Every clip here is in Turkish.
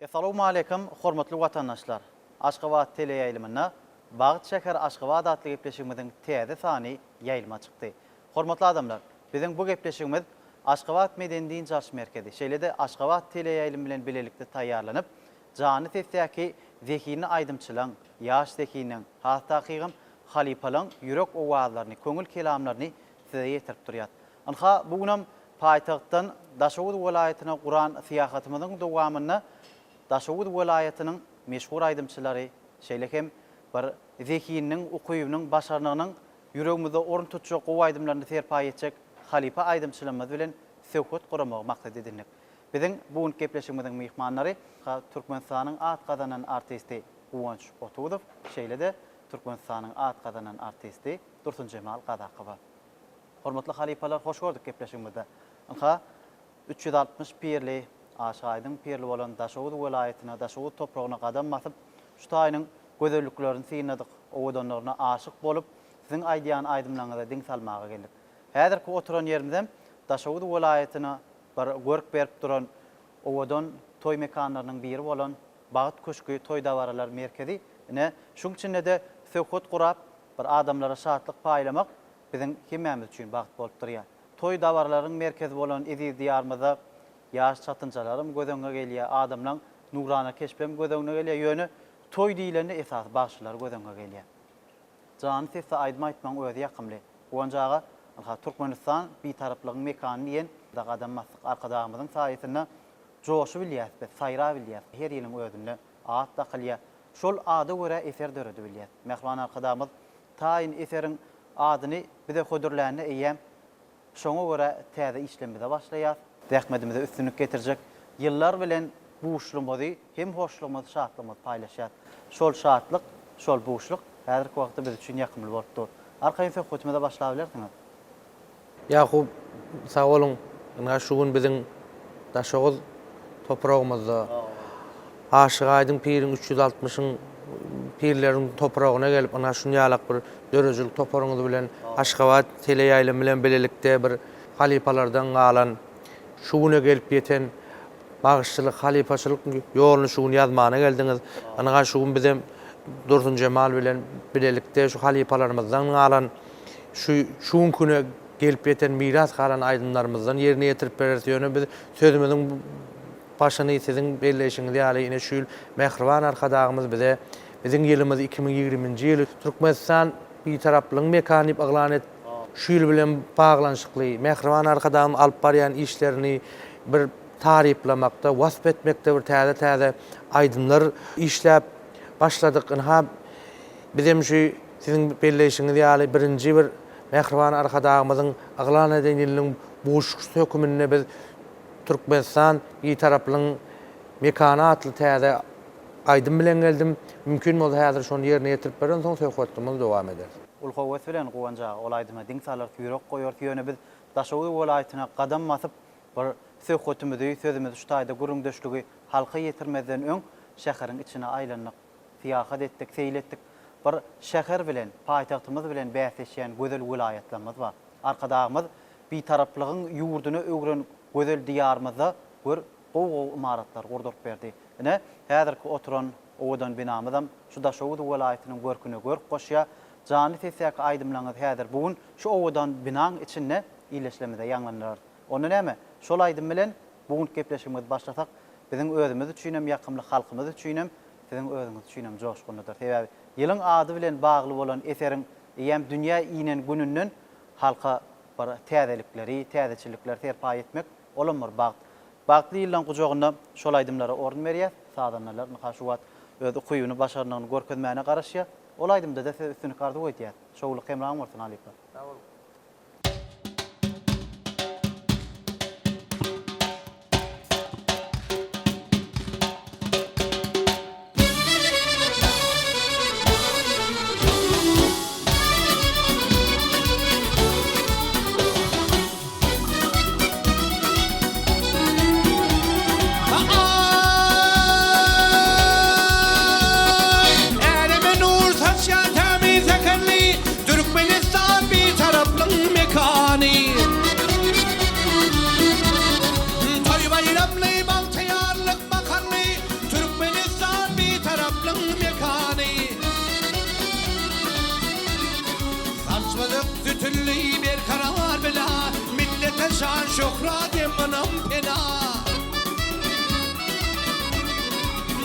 Assalamu alaykum, hormatly watandaşlar. Aşgabat tele yayılımına Bağıt Şeker Aşgabat adlı gepleşigimizin täze sany yayılma çykdy. Hormatly adamlar, biziň bu gepleşigimiz Aşgabat Medeniýet Jarş Merkezi, şeýle-de Aşgabat tele yayılym bilen bilelikde taýýarlanyp, jany tesdäki zekini aýdymçylyň, ýaş zekiniň, haýatdakyň halipalyň ýürek owazlaryny, köňül kelamlaryny size ýetirip durýar. Anha bugunam paýtagtdan Daşowut welaýatyna Guran syýahatymyzyň dowamyny Daşowut welaýatynyň meşhur aýdymçylary, şeýlekem bir zekiniň, ukybynyň, başarnynyň ýüregimizde orun tutjak o aýdymlaryny terpay etjek halipa aýdymçylygymyz bilen söhbet guramagy maksat edildik. Biziň bugun gepleşigimiziň mehmanlary Türkmenistanyň at gazanan artisti Uwanç Otudow, şeýle-de Türkmenistanyň at gazanan artisti Dursun Jemal Gadakowa. Hormatly halipalar, hoş gördük gepleşigimizde. Anha 360 pirli aşaýdyň pirli bolan Daşowut welaýatyna, Daşowut topragyna gadam basyp, şu taýynyň gözelliklerini synadyk, owadanlaryna aşyk bolup, siziň aýdýan aýdymlaryňyza diň salmaga geldik. Häzirki oturan ýerimizem Daşowut welaýatyna bir görk berip duran owadan toy mekanlarynyň biri bolan Bağıt Köşkü toy dawaralar merkezi. Ine şuň içinde söhbet gurap, bir adamlara şatlyk paýlamak biziň hemmämiz üçin bagyt bolup durýar. Toy dawararyň merkezi bolan Eziz diýarymyzda ýaş çatynjalarym gözeňe gelýär, adamlaryň nurana keşpem gözeňe gelýär, ýöne toy diýilende esas başlar gözeňe gelýär. Jany sesde aýdym aýtmaň özi ýakymly. Owanjaga Türkmenistan bir taraplygyň mekany diýen da gadam masyk arkadagymyzyň saýetinde joşu bilýär, saýra bilýär. Her ýylyň özünde at da kılýar. Şol ady görä eser döredi bilýär. Mehman arkadagymyz taýyn eseriň adyny bize hödürläne eýem. Şoňa görä täze işlemide başlaýar. Rahmetimize üstünlük getirjek. Yıllar bilen buuşlumuzy, hem hoşlugymyzy, şatlygymyzy paýlaşýar. Şol şatlyk, şol buuşluk häzirki wagtda biz üçin ýakymly bolupdy. Arkaýyn söhbetimize başlap bilersiňiz. Ýakup, sag bolun. Ina şu gün biziň Daşowut topragymyzda Aşyk Aýdyň piriň 360-yň pirleriň topragyna gelip, ana şu ýalak bir dörejilik toprağymyz bilen Aşgabat tele ýaýlym bilen bilelikde bir halipalardan galan şu güne gelip ýeten bagyşçylyk, halipaçylyk ýoluny şu gün ýazmana geldiňiz. Ana şu gün bizem Dursun Jemal bilen bilelikde şu halipalarymyzdan galan şu güne gelip ýeten miras galan aýdymlarymyzdan ýerine ýetirip berýär. Biz sözümiziň başyny siziň belleşiňiz ýaly ine şu mehriban arkadagymyz bize biziň ýylymyz 2020-nji ýyl Türkmenistan bir taraplyň mekany aglan et şu ýyl bilen baglanşykly mehriban arkadagym alyp barýan işlerini bir taryplamakda, wasp etmekde bir täze aýdymlar işläp başladyk. Ha bizem şu siziň belleşiňiz ýaly birinji bir mehriban arkadagymyzyň aglan eden ýylyň boşluk sökümine biz Türkmenistan bir taraplyň mekana atly täze aýdym bilen geldim. Mümkin bolsa häzir şonu ýerine ýetirip beren soň söhbetimiz dowam eder. Ul howes bilen gowanjak olaydyma diň salar ýürek goýar ýöne biz Daşowut welaýatyna gadam basyp bir söhbetimizi, sözümizi şu taýda gurundeşligi halka ýetirmeden öň şäheriň içine aýlanyp syýahat etdik, seýletdik. Bir şäher bilen, paýtagtymyz bilen bäsleşýän gözel welaýatlarymyz bar. Arkadagymyz bir taraplygyň ýurduny öwren gözel diýarymyzda bir gow imaratlar gurduryp berdi. Ine häzirki oturan owadan binamyzam şu Daşowut welaýatynyň görküne görk goşýar. Jany tesek aýdymlaryňyz häzir bugun şu owadan binaň içinde ýyleşlemede ýanglanýar. Onu näme? Şol aýdym bilen bugun gepleşigimizi başlasak, biziň özümiz üçin hem ýakymly halkymyz üçin hem siziň özüňiz üçin hem joşgundyr. Sebäbi ýylyň ady bilen bagly bolan eseriň ýem dünýä inen gününden halka bir täzelikleri, täzeçilikler terpay etmek olamar bagyt. Bagtly ýyllaň gujagynda şol aýdymlara orun berýär. Sadanlar şu wagt öz ukybyny başarnyny görkezmäne garaşýar. Ol aýdymda da üstünlük ardy goýdýar. Şowly hemraň bolsun alypa. Türkmenistan bir taraf Teşan şöhratim anam pena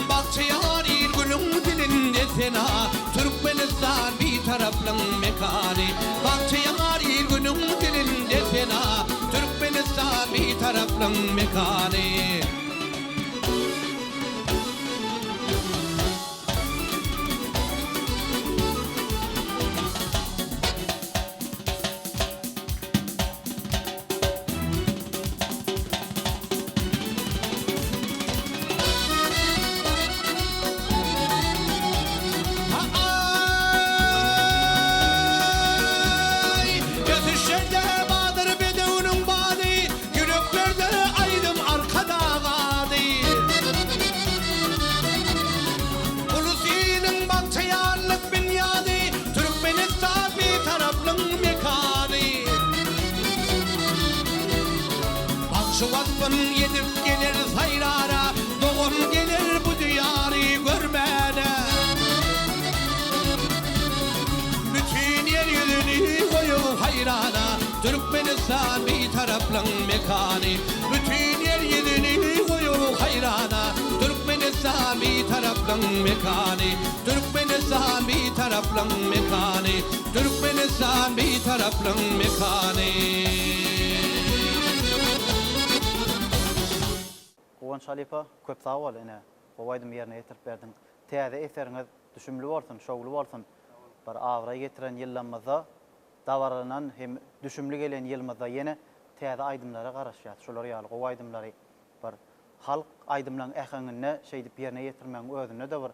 Bahtiyar il günün dilinde sena Türkmenistan bir taraflın mekani Bahtiyar il günün dilinde sena Türkmenistan bir taraflın mekani Yedip gelir sayrara Doğum gelir bu diyarı görmene Bütün yeryüzünü koyup hayrana Türkmenistan bir taraflın mekani Bütün yeryüzünü koyup hayrana Türkmenistan bir taraflın mekani Türkmenistan bir taraflın mekani Türkmenistan bir taraflın mekani Oğanç Halipa köp sağ ol ene. Owaydym ýerine ýetirip berdiň. Täze eseriniz düşümli bolsun, şogly bolsun. Bir awra getiren ýyllanmazda dawaranan hem düşümli gelen ýylmazda ýene täze aýdymlara garaşýar. Şolar ýaly gowaýdymlary bir halk aýdymlaryň äheňine şeýdip ýerine ýetirmäň özüne de bir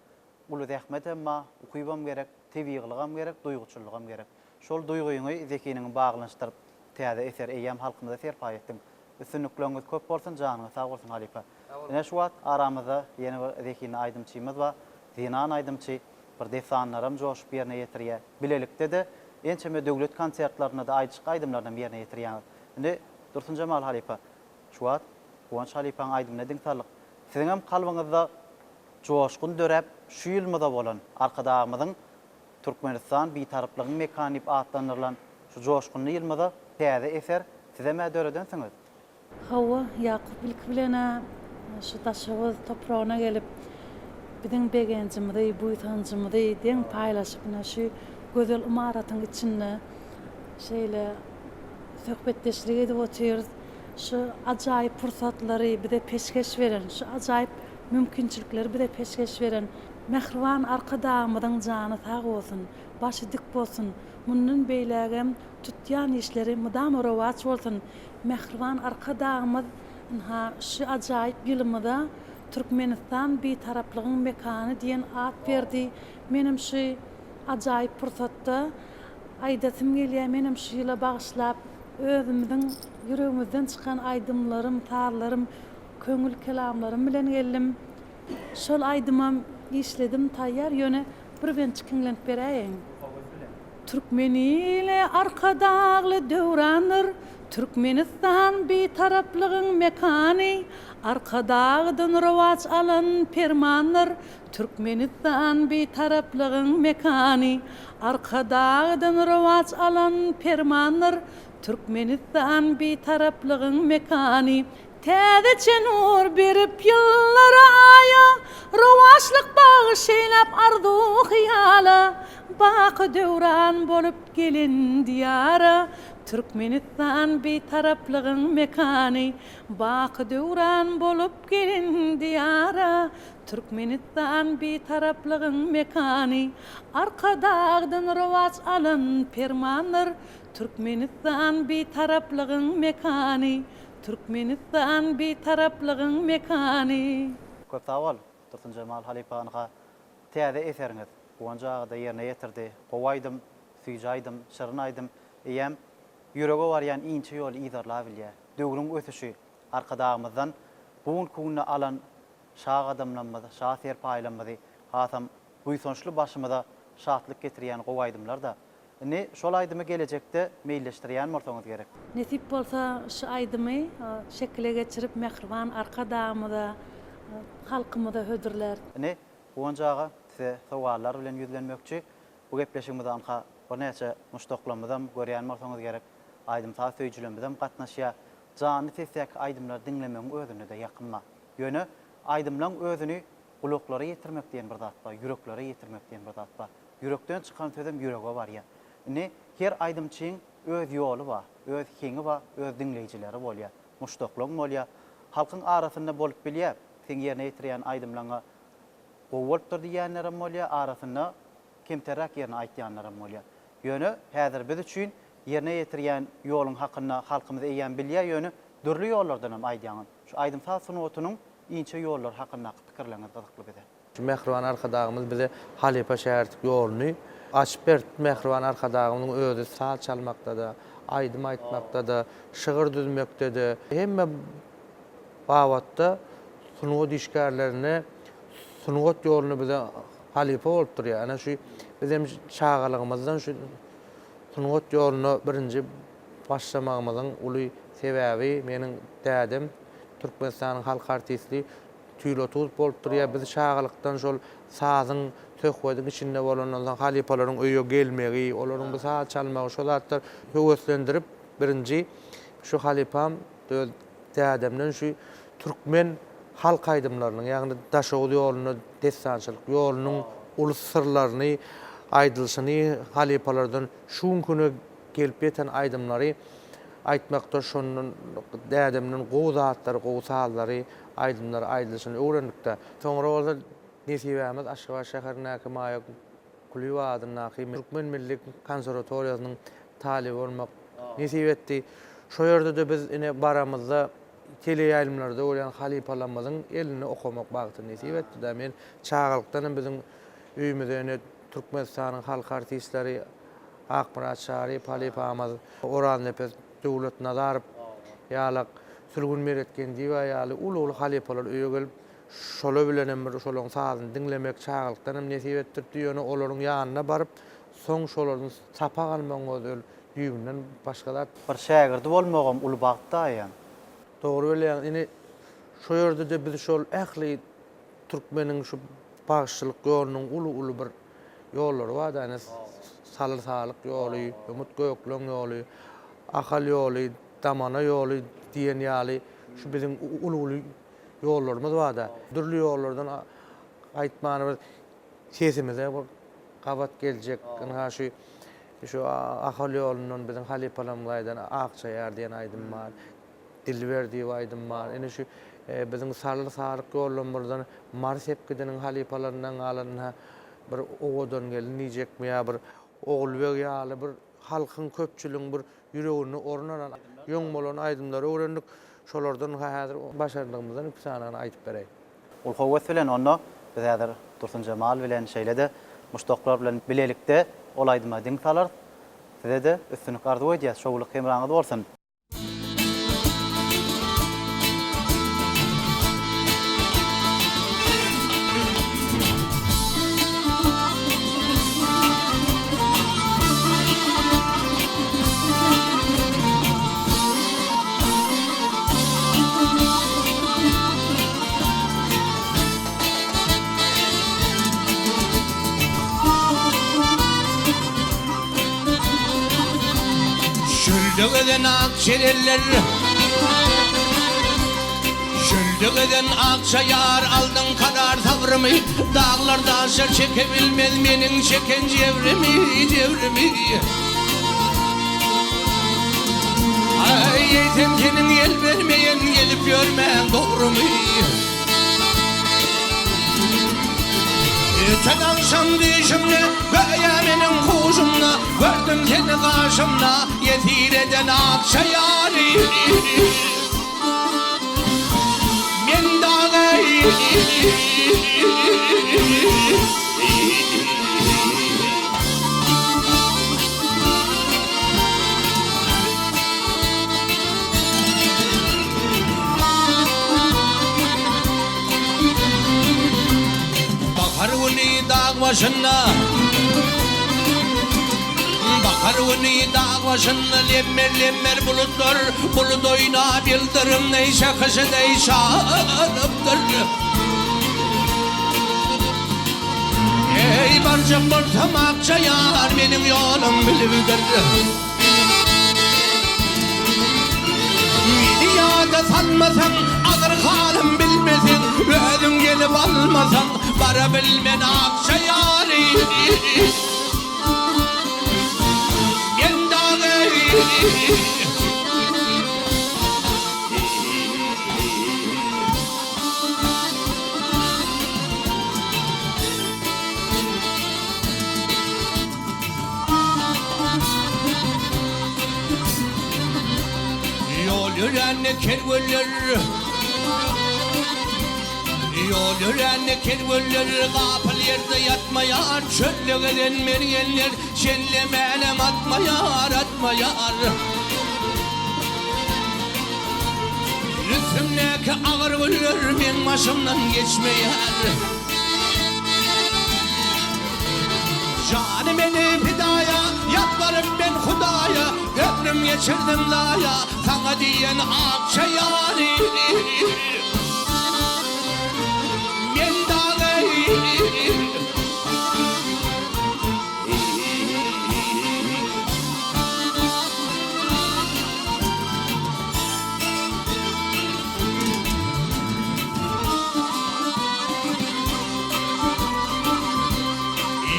uly zähmet emma ukypam gerek, tebiglygam gerek, duýguçyllygam gerek. Şol duýguýyňy zekiniň baglanşdyryp täze eser eýem halkymyza serpa etdiň. Üstünlükleriniz köp bolsun, janyňyz sag bolsun Halipa. Ene şu wagt aramyzda ýene bir zekini aýdymçymyz bar. Zinan aýdymçy bir desanlarym joşup ýerine ýetirýär. Bilelikde de ençeme döwlet konsertlaryna da aýdyşyk aýdymlardan ýerine ýetirýär. Indi Dursun Jamal Halipa, şu wagt Owanç Halipaň aýdymyna diňtarlyk. Siziň hem kalbyňyzda joşkun dörep şu ýylmyda bolan arkadagymyzyň Türkmenistan bitaraplygyň mekanip atlanyrlan şu joşkunly ýylmyda täze eser size mä döredensiniz? Hawa Yakup bilkbilene şu taşygyz toprağına gelip biziň begenjimidi, buýtancymydy deň paýlaşyp şu gözel imaratyň içinde şeýle söhbetdeşlik edip oturýarys. Şu ajaýyp pursatlary bize peşkeş beren, şu ajaýyp mümkinçilikleri bize peşkeş beren mehriban arkadagymyzyň jany sag bolsun, başy dik bolsun. Munun beýlegem tutýan işleri mudam rowaç bolsun. Mehriban arkadagymyz şu ajaýyp ýylmyda Türkmenistan bir taraplygyň mekany diýen at berdi. Menim şu ajaýyp pursatda aýdasym gelýär, menim şu ýyla bagyşlap özümiziň ýüregimizden çykan aýdymlarym, tarlarym, köňül kelamlarym bilen geldim. Şol aýdymam işledim taýýar ýöne bir ben çykinlenip beräýin. Türkmen ile arkadagly döwranlar Türkmenistan bir taraplygyň mekany arkadagdan rowaç alan permanlar Türkmenistan bir taraplygyň mekany arkadagdan rowaç alan permanlar Türkmenistan bir taraplygyň mekany täze nur berip ýyllara aýa rowaçlyk bagyşylap arzu hyýala baky döwran bolup gelin diyara Türkmenistan bir taraplygyň mekany baky döwran bolup gelin diyara Türkmenistan bir taraplygyň mekany arkadagdan rowaç alan permanlar Türkmenistan bir taraplygyň mekany Türkmenistan bir taraplygyň mekany. Köp sag bol, Dursun Jamal Halipanyňa täze eseriňiz Owançagyda ýerine ýetirdi. Gowaýdym, süýjaýdym, şyrynaýdym. Eýem ýürege barýan inçe ýol ýydarlap bilýär. Döwrüň ötüşi arkadagymyzdan bugun kuňna alan şah adamlanmady, şah serpaýlanmady. Hasam buýsançly başymyza şatlyk getirýän gowaýdymlar da. Ne şol aýdymy gelecekde meýilleşdirýän bolsaňyz gerek. Nesip bolsa şu aýdymy şekile geçirip mehriban arkadagymyza halkymyza hödürler. Ne Owançaga size sowallar bilen ýüzlenmekçi bu gepleşigimizde anha bir näçe muşdaklamyzam görýän bolsaňyz gerek. Aýdym ta söýçülerimizem gatnaşýar. Jany tesek aydymlar dinlemeň özüne de ýakynma. Ýöne aydymlaň özüni gulaklara ýetirmek diýen bir zat bar, yüreklere ýetirmek diýen bir zat bar. Yürekden çykan sözüm ýürege barýar. Ne her aydymçyň öz ýoly bar, öz heňi bar, öz dinleýijileri bolýar. Muşdaklyk bolýar. Halkyň arasynda bolup bilýär. Sen ýerine ýetirýän aydymlaňa gowulyp dur diýenlerim bolýar, arasynda kimterak ýerine aýtýanlarym bolýar. Ýöne häzir biz üçin ýerine ýetirýän ýoluň hakynda halkymyz eýen bilýär, ýöne dürli ýollardan hem aýdýan. Şu aydymsal sunuwatynyň inçe ýollar hakynda pikirleňiz gyzykly bize. Şu Mehriban arkadağımız bize Halipa şäherlik ýoluny açyp berdi. Mehriban arkadağımyň özü sal çalmakda da, aydym aýtmakda da, şygyr düzmekde de, hemme bawatda sunuwat işgärlerine sunuwat ýoluny bize Halipa bolup durýar. Ana şu bizim çağalygymyzdan şu sunuwat ýoluny birinji başlamagymyzyň uly sebäbi meniň dädim Türkmenistanyň halk artistli tüýlotuz bolup durýar. Biz şağalykdan şol sazyň töhwediň içinde bolan halipalaryň öýe gelmegi, olaryň bu saz çalmagy şol zatlar höweslendirip birinji şu halipam dädemden şu türkmen halk aydymlarynyň ýagny daşawy ýoluny, destançylyk ýolunyň ulus sırlaryny aýdylşyny halipalardan şuň küni gelip ýeten aydymlary aýtmakda şonun dädemden gowy zatlary, gowy sazlary, aydymlar aýdylşyny öwrenipdi. Soňra bolsa nesibämiz Aşgabat şäherindäki Maýa Kuliýew adyny Türkmen Milli Konserwatoriýasynyň talibi bolmak nesip etdi. Şo ýerde de biz ine baramyzda teleýaýlymlarda bolan halipalarymyzyň elini okamak bagty nesip etdi da men çağalykdan biziň öýümizde Türkmenistanyň halk artistleri Akmurat Şary, Palipamaz, Orhan Nepes, Döwlet Nazarow, ýaly sürgün meretken diýip ýaly ulu halipalar öýe gelip şola bilen bir şolaň sazyny dinlemek çağalykdan hem nesip etdirdi. Ýöne olaryň ýanyna baryp soň şolaryň sapa galmagy ödül düýünden başgalar Bir şägirdi bolmagam uly bagtda ýa. Dogry bilen ine şo ýerde de biz şol ähli türkmeniň şu bagşylyk ýolunyň ulu bir ýollary bar da, salyk ýoly, Umut Gökleň ýoly, Ahal ýoly, Damana ýoly diýen ýaly şu biziň ulu ýollarymyz bar da. Dürli ýollardan aýtmany sesimize bir gabat geljek. Şu Ahal ýolundan biziň halipalarymyzdan Akçaýar diýen aýdym bar, Dilber diýip aýdym bar. Ene şu biziň salyk ýollarymyzdan Marsepkideniň halipalaryndan alanyna bir owadan gelinijekmi ýa bir oğulbeg ýaly bir halkyň köpçüligiň bir ýüregini ornanan ýöň bolan aýdymlary öwrendik. Şolardan häzir başarlygymyzdan iki sanagyny aýtyp bereyim. Ul howes bilen onda biz häzir Dursun Jamal bilen şeýlede muşdaklar bilen bilelikde ol aýdyma diň salar. Size de üstünlük arzu edýäs, şowluk hemraňyz bolsun. Şöldögeden ak şereller, şöldögeden akçayar aldın kadar sabrımı, dağlarda aşar çekebilmez menin çeken cevrimi. Ay temkinin el vermeyen gelip görmen doğru mu? Öten akşam düşümle, göğe benim kuşumla, gördüm seni karşımda, yetir eden akçayarı. Men dağı Bakaruni dağ başına, bakaruni dağ başına, lemmer bulutlar, bulut oyna bildirim neyse kışı neyse anıptır. Ey barcım ortam akçayar, benim yolum bilivdir. tanmasan, ağır halim bilmesin, özün gelip almasan, bara bilmen akça yari. Men dağı yol yürenne kerveller, yol yürenne kerveller, kapıl yerde yatmayar, çöllüğeden mergenler, şenlemenem atmayar, atmayar. Üstümdeki ağır güller, men başımdan geçmeyar. Canım beni fidaya, yatlarım ben Hudaya, ömrüm geçirdim laya, sana diyen akça yani. Men dağı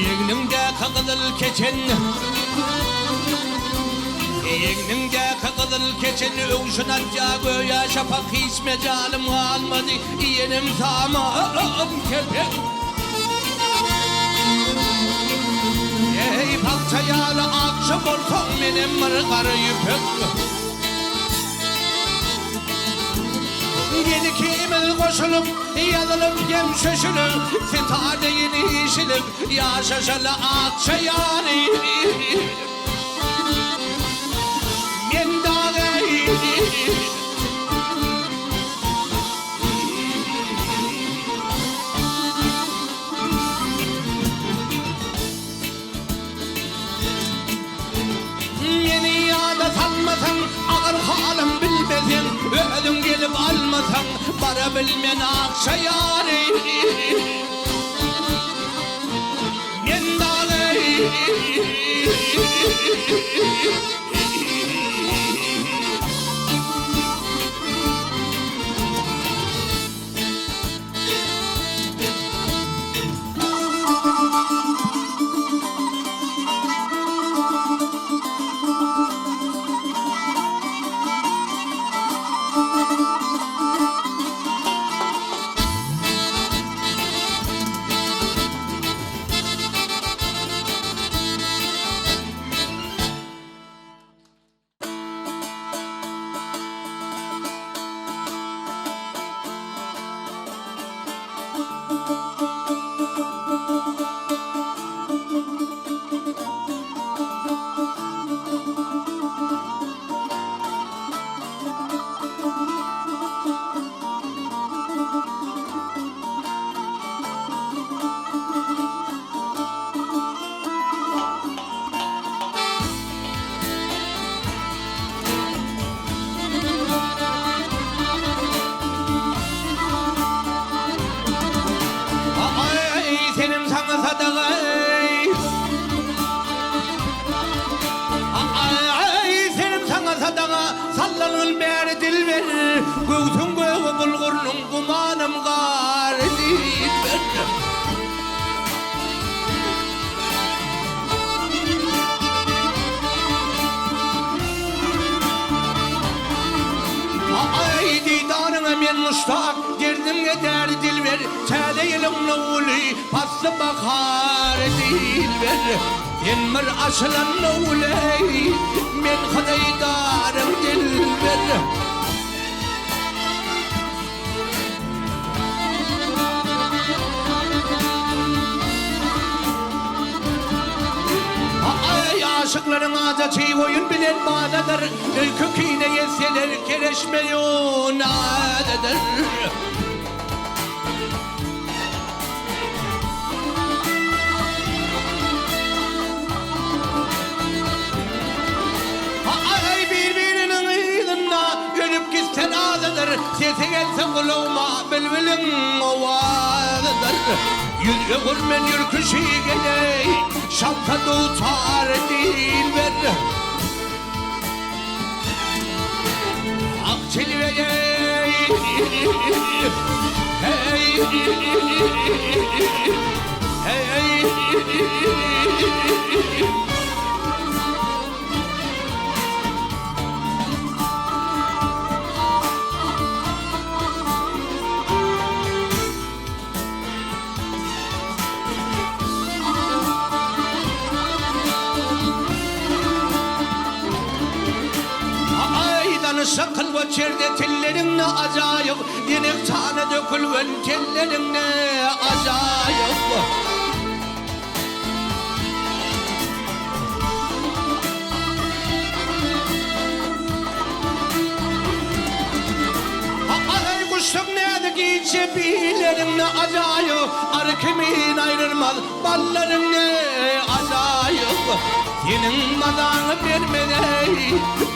yeğnimde kakılıl keçen, yeğnimde kakılıl keçen, öğüşün atca göğe şafak isme canım almadı, yeğenim tamam kepek. Ey palçayalı akşam olsun benim mırgarı yüpek. Yeni kimil koşulup, yazılıp gem şöşülüp, sitade yeni işilip, yaşaşalı akça yani. Men dağı yeni yada sanmasan, ağır halim bilmesin, özün gelip almasan, bara bilmen akça yani. Men dağı senim sana sadakay, senim sana sadaka, sallanıl beri dilber, göğsün göğü bulgurunun kumanım gar dilber. Ay didanına men muştak, derdim eder dilber, çale yılımla uli, paslı bakar dilber. Yenmir aşılan uley, men kadaydarım dilber. Ay aşıkların azaçı oyun bilen banadır, köküne yeseler kereşmeyon adadır. Ay birbirinin iyiliğine ölüp gitsen azadır, sesi gelse kulağıma bülbülün ovalıdır. Yüzge kurmen yürküşü geley, şapka tutar dilber. Akçeli ve Sakıl ve çerde tellerinle acayip, yenik tane dökülven tellerinle acayip. Ay kuşum neydi ki cebilerinle acayip, arı kimin ayrılmaz ballarınle acayip. Senin madanı vermede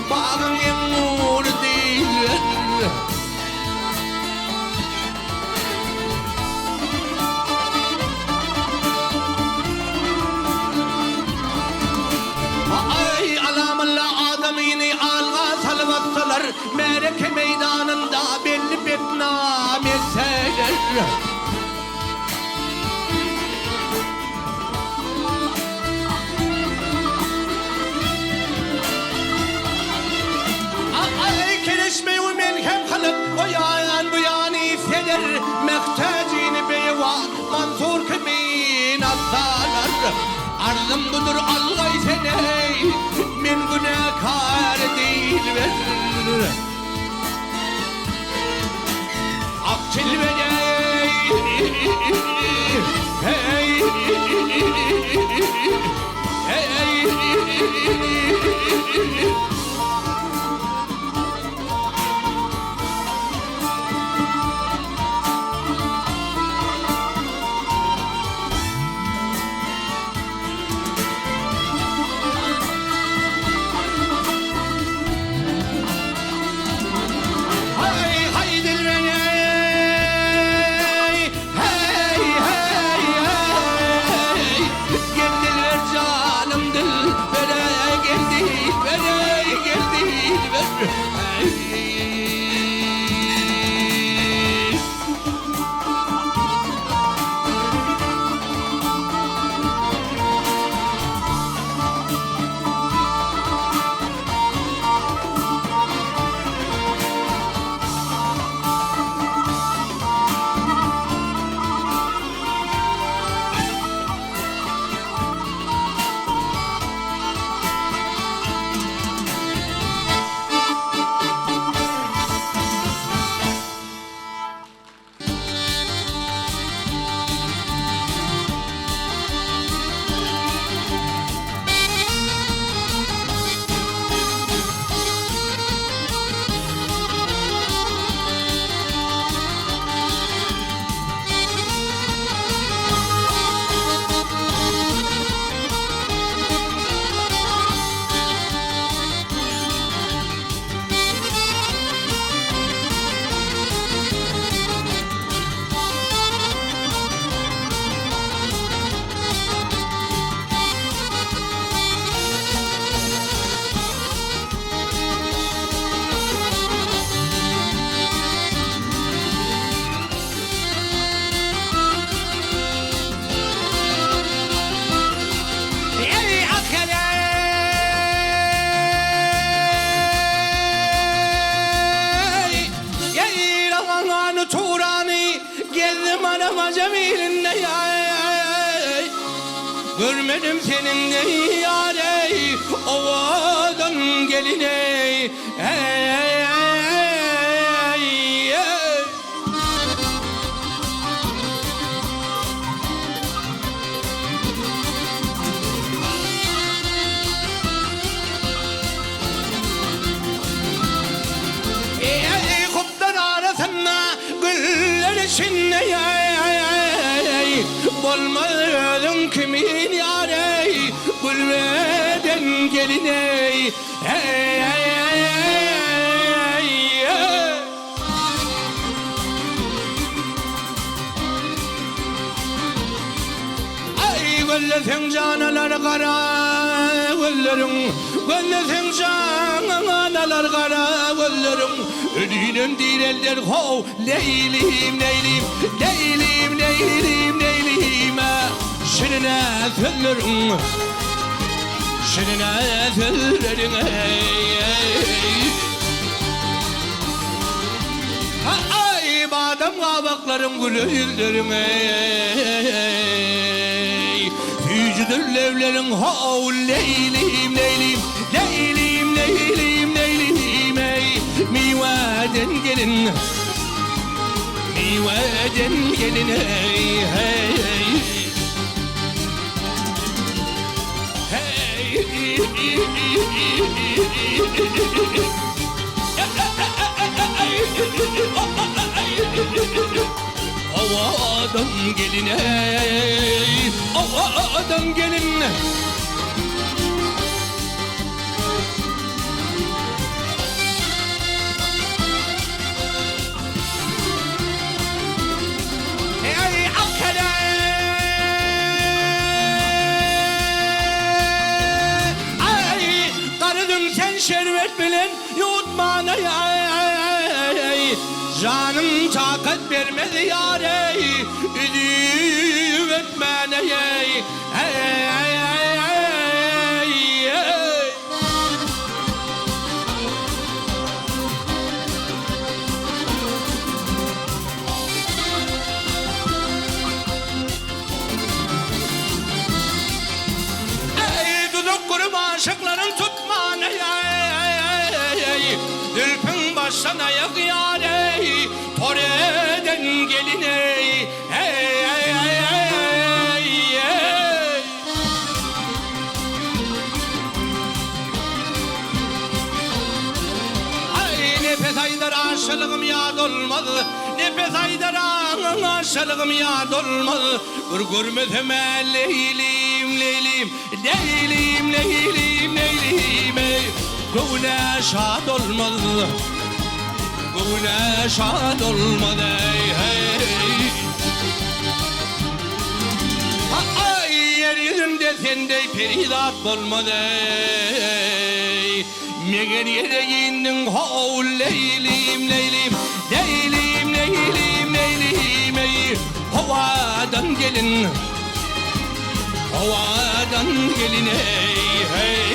bağın yağmur değil. Ay alamalla adamını alğa salvatsalar, mereke meydanında belli betnam etseler. Kereşmeyi melhem kalıp o yan bu yan iseler, mehtacini beyva Mansur kimin atsalar. Arzım budur Allah seney, min günahkar değil ver. Akçil verey, hey, hey, Görmedim senin de yâre, ovadan geline. Kutlar arasında güller içinde olmadın kimin yâre, gülmeden geline. Ay güllesin canalar kara güllerin, güllesin canalar kara güllerin. sözlerim Ölüyünün direller hov Leylim leylim Leylim leylim leylim Şirine sözlerim Şirine sözlerim Ay badem kabaklarım gülü yüzlerim Tücüdür levlerin hov Leylim leylim Leylim leylim leylim Miveden gelin Miveden gelin hey hey Havadan gelin ey Havadan gelin Ey akkale Ay karıdın sen şerbet bilen yutmana ya Canım takat vermedi yâre Üdüm etmene ey Dudak kurum aşıkların tutmana ey Dülpün baştan ayak yâre Tore'den gelin ey Ay nefes aydar aşılığım yad olmadı Nefes aydar aşılığım yad olmadı Görmezim leylim leylim Leylim leylim leylim Gövne şad olmadı Gövne şad olmadı hey Ay yeryüzünde sende peridat olmadı Meğer yere indin hov leylim leylim Leylim leylim leylim Havadan gelin Havadan gelin hey hey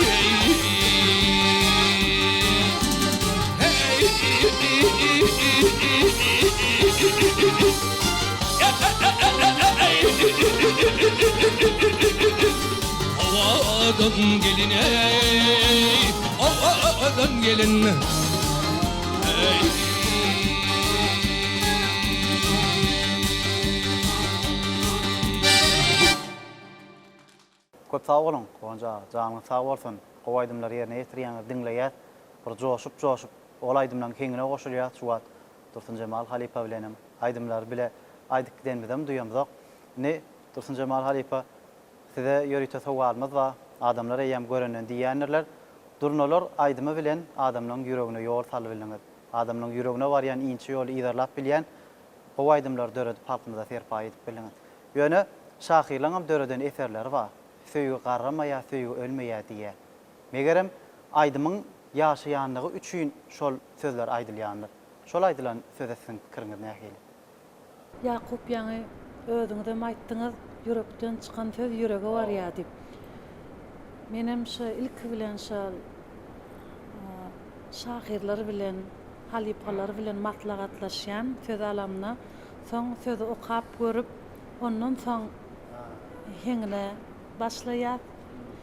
Havadan gelin ey Havadan gelin ey Köp sağ olun. Gonca canın sağ olsun. Gowaydymlar yerine ýetirýäňiz diňleýär. Bir joşup ol aydymdan keňine goşulýar. Şuwat Dursun Cemal Halipa bilenim. Aydymlar bile aydyk gidenmizem duýamyzok. Ne Dursun Cemal Halipa size ýörüýte sowalymyz we adamlar eýem görenden diýýänler. Durnalar aydymy bilen adamlaryň ýüregine ýol salyp bilýär. Adamlaryň ýüregine barýan inçi ýoly ýerlap bilýän. Bu aydymlar döredip halkymyza serpa edip bilýär. Ýöne şahyrlaryň döreden eserleri bar. Söýgü garramaýa, söýgü ölmeýä diýär. Megerem aydymyň ýaşaýanlygy üçin şol sözler aýdylýandyr. Şol aýdylan sözesiň pikiriňiz nähili? Yakup ýaňy özüňizem aýtdyňyz, ýürekden çykan söz ýürege barýar diýip. Menem şu ilk bilen şol şahyrlar bilen, halipalar bilen maslahatlaşýan söz alamyna soň sözü okap görüp, ondan soň heňine başlaýar.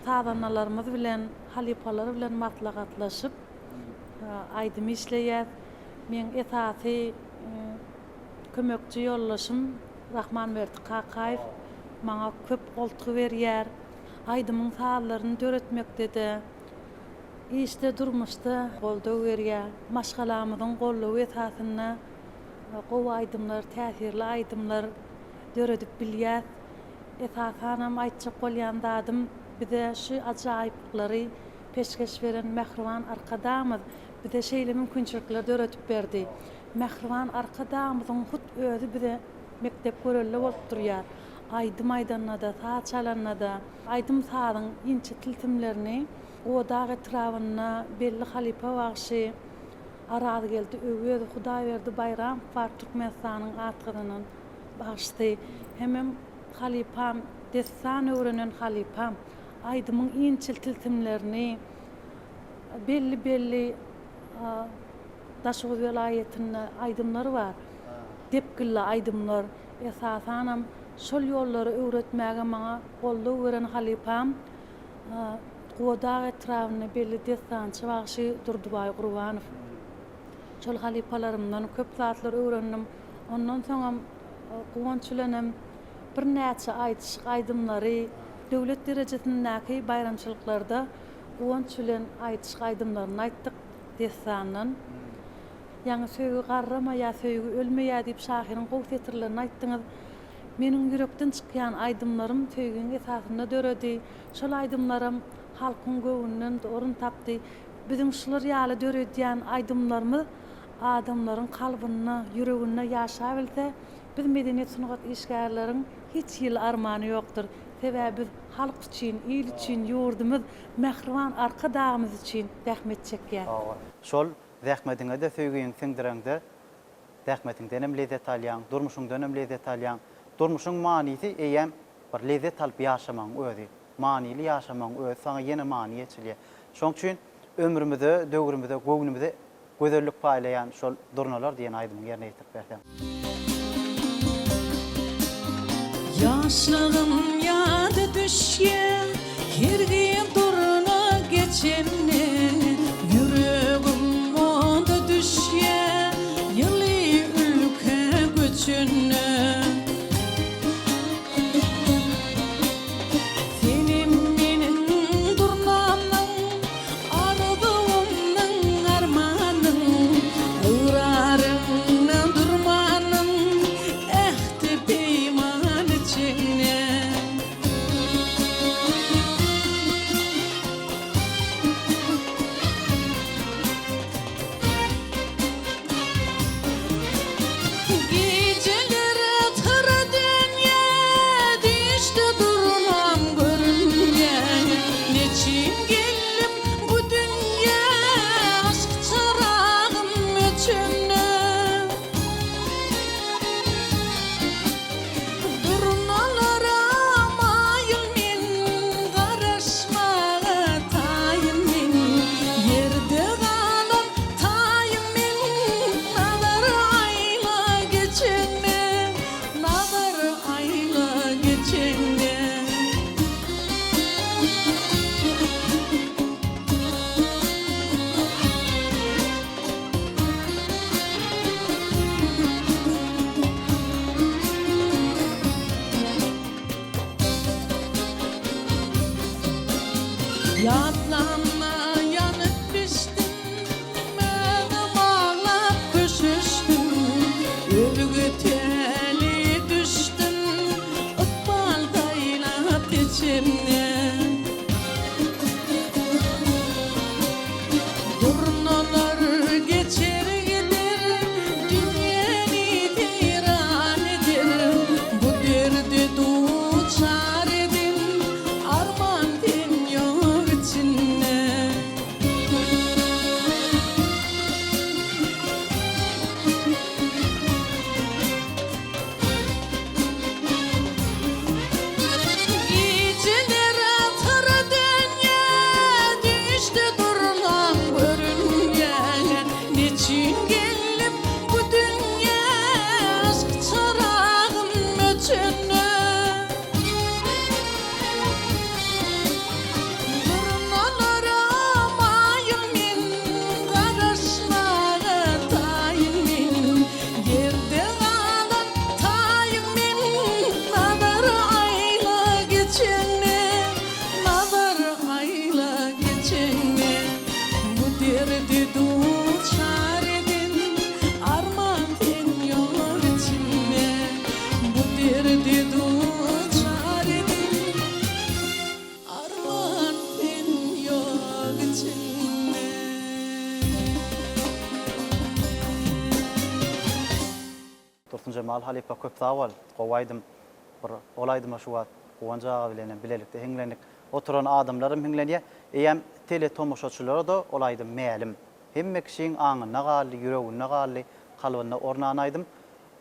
Tadanlarymyz bilen, halipalar bilen maslahatlaşyp aýdym işleýär. Men esasy kömekçi ýollaşym Rahman Merti Kakaýew maňa köp goltugy berýär. Aýdymyň sağlaryny döretmekde, işte durmuşda goltugy berýär. Maşgalamyzyň gollawy esasyna gowy aýdymlar, täsirli aýdymlar döredip bilýär. Esasanam aýtjak bolýan dadym bize şu ajaýyplary peşkeş beren Mehriban arkadamyz bize şeýle mümkinçilikler döretip berdi. Mehriban arkadamyzyň hut özü bize mektep görelli bolup durýar. Aýdym aýdanada, saat çalanada, aýdym saýdyň inçe tiltimlerini o dag etrawyna belli halipa wagşy Aradı geldi, öwüdi, Hudaýberdi Bayram var Türkmenistanyň atgynyň başdy. Hemem halipam, dessan öwrenen halipam, aýdymyň inçil tiltimlerini, belli Daşoğuz vilayetinde aydımlar var. Depkilla aydımlar. Esasanam şol yolları öwretmäge maňa golluk beren halipam Goda etrafyny belli destançy bagşy Durdubay Gurbanow. Şol halipalarymdan köp zatlar öwrendim. Ondan soňra guwançylanem bir näçe aýdyşyk aydymlary döwlet derejesindäki bayramçylyklarda guwançylan aýdyşyk aydymlaryny aýtdyk destandan. Yani söýgü garrama ya söýgü ölmeýär diýip şahyryň gowy tetirlerini aýtdyňyz. Meniň ýürekden çykýan aýdymlarym söýgüň esasynda döredi. Şol aýdymlarym halkyň göwünden orun tapdy. Biziň şular ýaly döredýän aýdymlarymyz adamlaryň kalbyny, ýüregine ýaşa bilse, biz medeniýet sunugat işgärleriň hiç ýyl armany ýokdur. Sebäbi biz halk üçin, il üçin ýurdumyz, mähriban arka dağımız üçin rahmet çekýär. Şol zähmetiňe de söýgüň siňdireňde zähmetiňden hem lezzet alýan, durmuşyňdan hem lezzet alýan. Durmuşyň manysy eýem bir lezzet alyp ýaşamaň özi. Manily ýaşamaň özi saňa ýene many ýetilýär. Şoň üçin ömrümizde, döwrümizde, göwnümizde gözellik paýlaýan şol durnalar diýen aýdym ýerine ýetirip berdim. Yaşlığım yadı düşýär, kirgi durna geçenni, yüreğim onda düşýär, ýyly ülke göçünni. Senim meniň durnamyň, arzumyň armanyň, ýüreğimden durmanyň, ehti beýman içine. Geceleri tır dünýä, düşdi durmam görünýä. Neçin geldim bu dünýä, aşk çıragym öçünne. Durnalara maýyl men, garaşmaga taýym men. Ýerde galan taýym men, nazar aýla geçende, nazar aýla geçende. Yatlanma yanıp düştüm, menim ağlap köşüştüm. Övgü teli düştüm, ıkbaldaylap içimden. Durnalar geçer gider, dünyeni tiran eder. Bu derdi duçar edim, arman dünýa içinde. Geceleri tır dünýä, düşdi durmam görünýä. Neçin geldim bu dünýä, aşk çıragym öçünne. Durnalara maýyl men, garaşmaga taýym men. Ýerde galan taýym men, nazar aýla geçende, nazar aýla geçende. Bu derdi duçar edim, arman dünýa içinde. Bu derdi duçar edim, arman dünýa içinde. 4-njy mal halipa köp zawal gowaýdym. Bir olaýdyma şu wagt gowanjaga bilen bilelikde heňlenik oturan adamlarym heňlenýär. Eýem tele tomoşaçylara da olaýdym mälim. hemme kişiň aňyna galy, ýüregine galy, kalbyna ornan aýdym.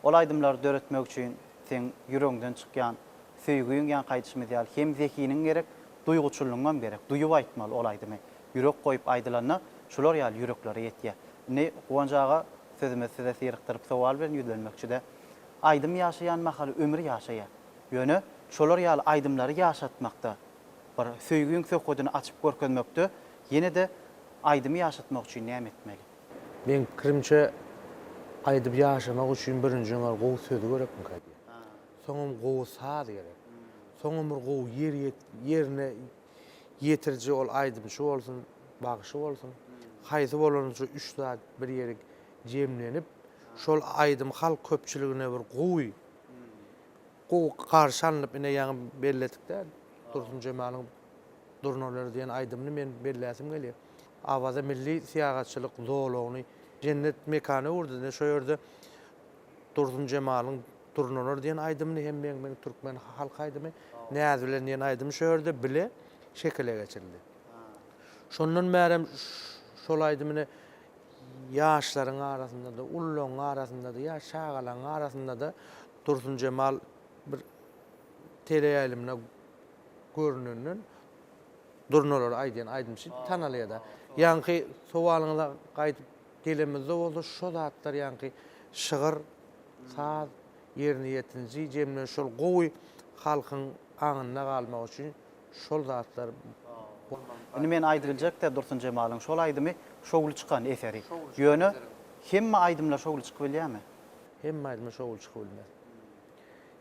Ol aýdymlary döretmek üçin sen ýüregiňden çykýan söýgüň ýan gaýdyşmy diýär. Hem zekiniň gerek, duýguçylygyň gerek. Duýup aýtmaly ol aýdymy. Ýürek goýup aýdylanna şular ýaly ýüreklere ýetýär. Ne goňjaga sözüme size siriktirip sowal bilen ýüzlenmekçide. Aýdym ýaşaýan mahaly ömür ýaşaýar. Ýöne şolar ýaly aýdymlary ýaşatmakda bir söýgüň söhbetini açyp görkezmekde ýene de aýdymy ýaşatmak üçin näme etmeli? Men pikirimçe aýdyp ýaşamak üçin birinji gowy sözi gerekmi kaydy? Soňam gowy saz gerek. Soňam bir gowy ýerine ýetirji ol aýdymçy bolsun, bagyşy bolsun. Haýsy bolançy 3 saat bir ýere jemlenip, şol aýdym halk köpçüligine bir gowy karşanlyp ine ýaňy belletipler. Dursun Jemalyň Durnolary diýen aýdymny men belläsim gelýär. Awaza milli siýagatçylyk zowlagyny cennet mekany urdy. Şo ýerde Dursun Jemalyň Durnolary diýen aýdymny hem men türkmen halk aýdymy näze bilen diýen aýdym şo ýerde bile şekile geçirildi. Şondan märem şol aýdymyny ýaşlaryň arasynda da, ullaryň arasynda da, ýa şagalaryň arasynda da Dursun Jemal bir teleýaýlymyna görünenden Durnolary aýdyan aýdymçy tanalýar da. Ýanky sowalyňyza gaýdyp gelemizde bolsa şo zatlar ýanky şygyr, saz ýerine ýetinji jemlen şol gowy halkyň aňyna galmak üçin şol zatlar. Indi men aýdyljak-da Dursun Jemalyň şol aýdymy şogul çykan eseri. Ýöne hemme aýdymlar şogul çykyp bilýärmi? Hemme aýdymlar şogul çykyp bilmez.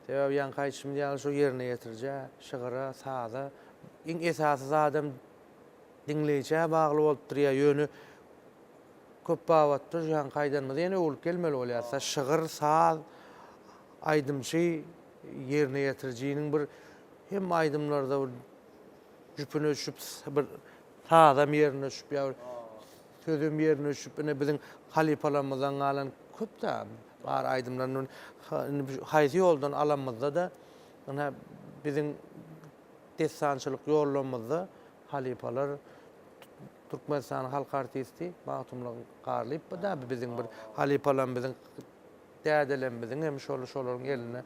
Sebäbi ýanky aýtşym diýär şo ýerine ýetirje, şygyra, saza, iň esasy adam dinleýje bagly bolup durýar. Ýöne köp bawatdyr ýan gaýdanmaz. Ýene ol gelmeli bolýarsa şygyr, saz aýdymçy ýerine ýetirjiniň bir hem aýdymlarda bir jüpüne düşüp bir saza ýerine düşüp ýa sözüm ýerine düşüp biziň halipalarymyzdan galan köp da bar aýdymlaryň haýsy ýoldan alanmazda da biziň dessançylyk ýollamazda halipalar Türkmenistan halk artisti Batumlyň garlyp da biziň bir halipalar biziň dädelerimizin hem şolaryň eline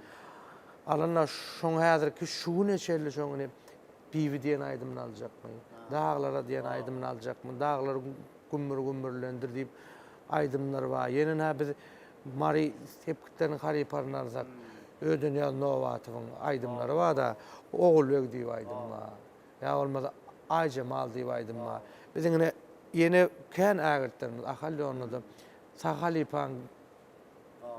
alanlar şoň häzirki şu neçeli şoň bibi diýen aýdymny aljakmy, daglara diýen aýdymny aljakmy, daglar gümmür-gümmürlendir diýip aýdymlar bar. Ýene biz Mari Sepkitden haliparyny alsak, öden ýa Nowatywyň aýdymlary bar da, Oğulbek diýip aýdym bar. Ýa bolmasa Aýjamal diýip aýdym bar. Biziň ýene kän ägirtlerimiz ahally onu da Sahalipan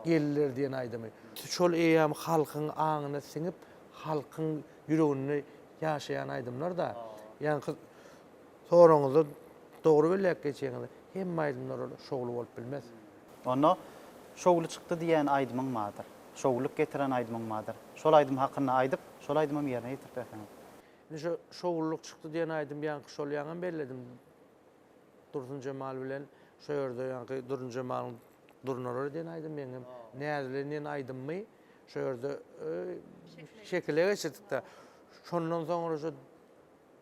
gelirler diýen aýdymy. Şol eýam halkyň aňyna siňip, halkyň ýüregine ýaşaýan aýdymlar da. Ýani soraňyzda dogry bilek geçýäňiz. Hem aýdymlar şogly bolup bilmez. Onda şogly çykdy diýen aýdymyň madyr. Şoglyk getiren aýdymyň madyr. Şol aýdym hakyna aýdyp, şol aýdymy ýerine ýetirip berýän. Şu şogullyk çykdy diýen aýdym ýanky şol ýaňam belledim. Dursun Jemal bilen şo ýerde ýanky Dursun Jemalyň Durnolary diýen aýdym meňem näzlenen aýdymmy şo ýerde şekile geçirdik da. Şondan soňra şu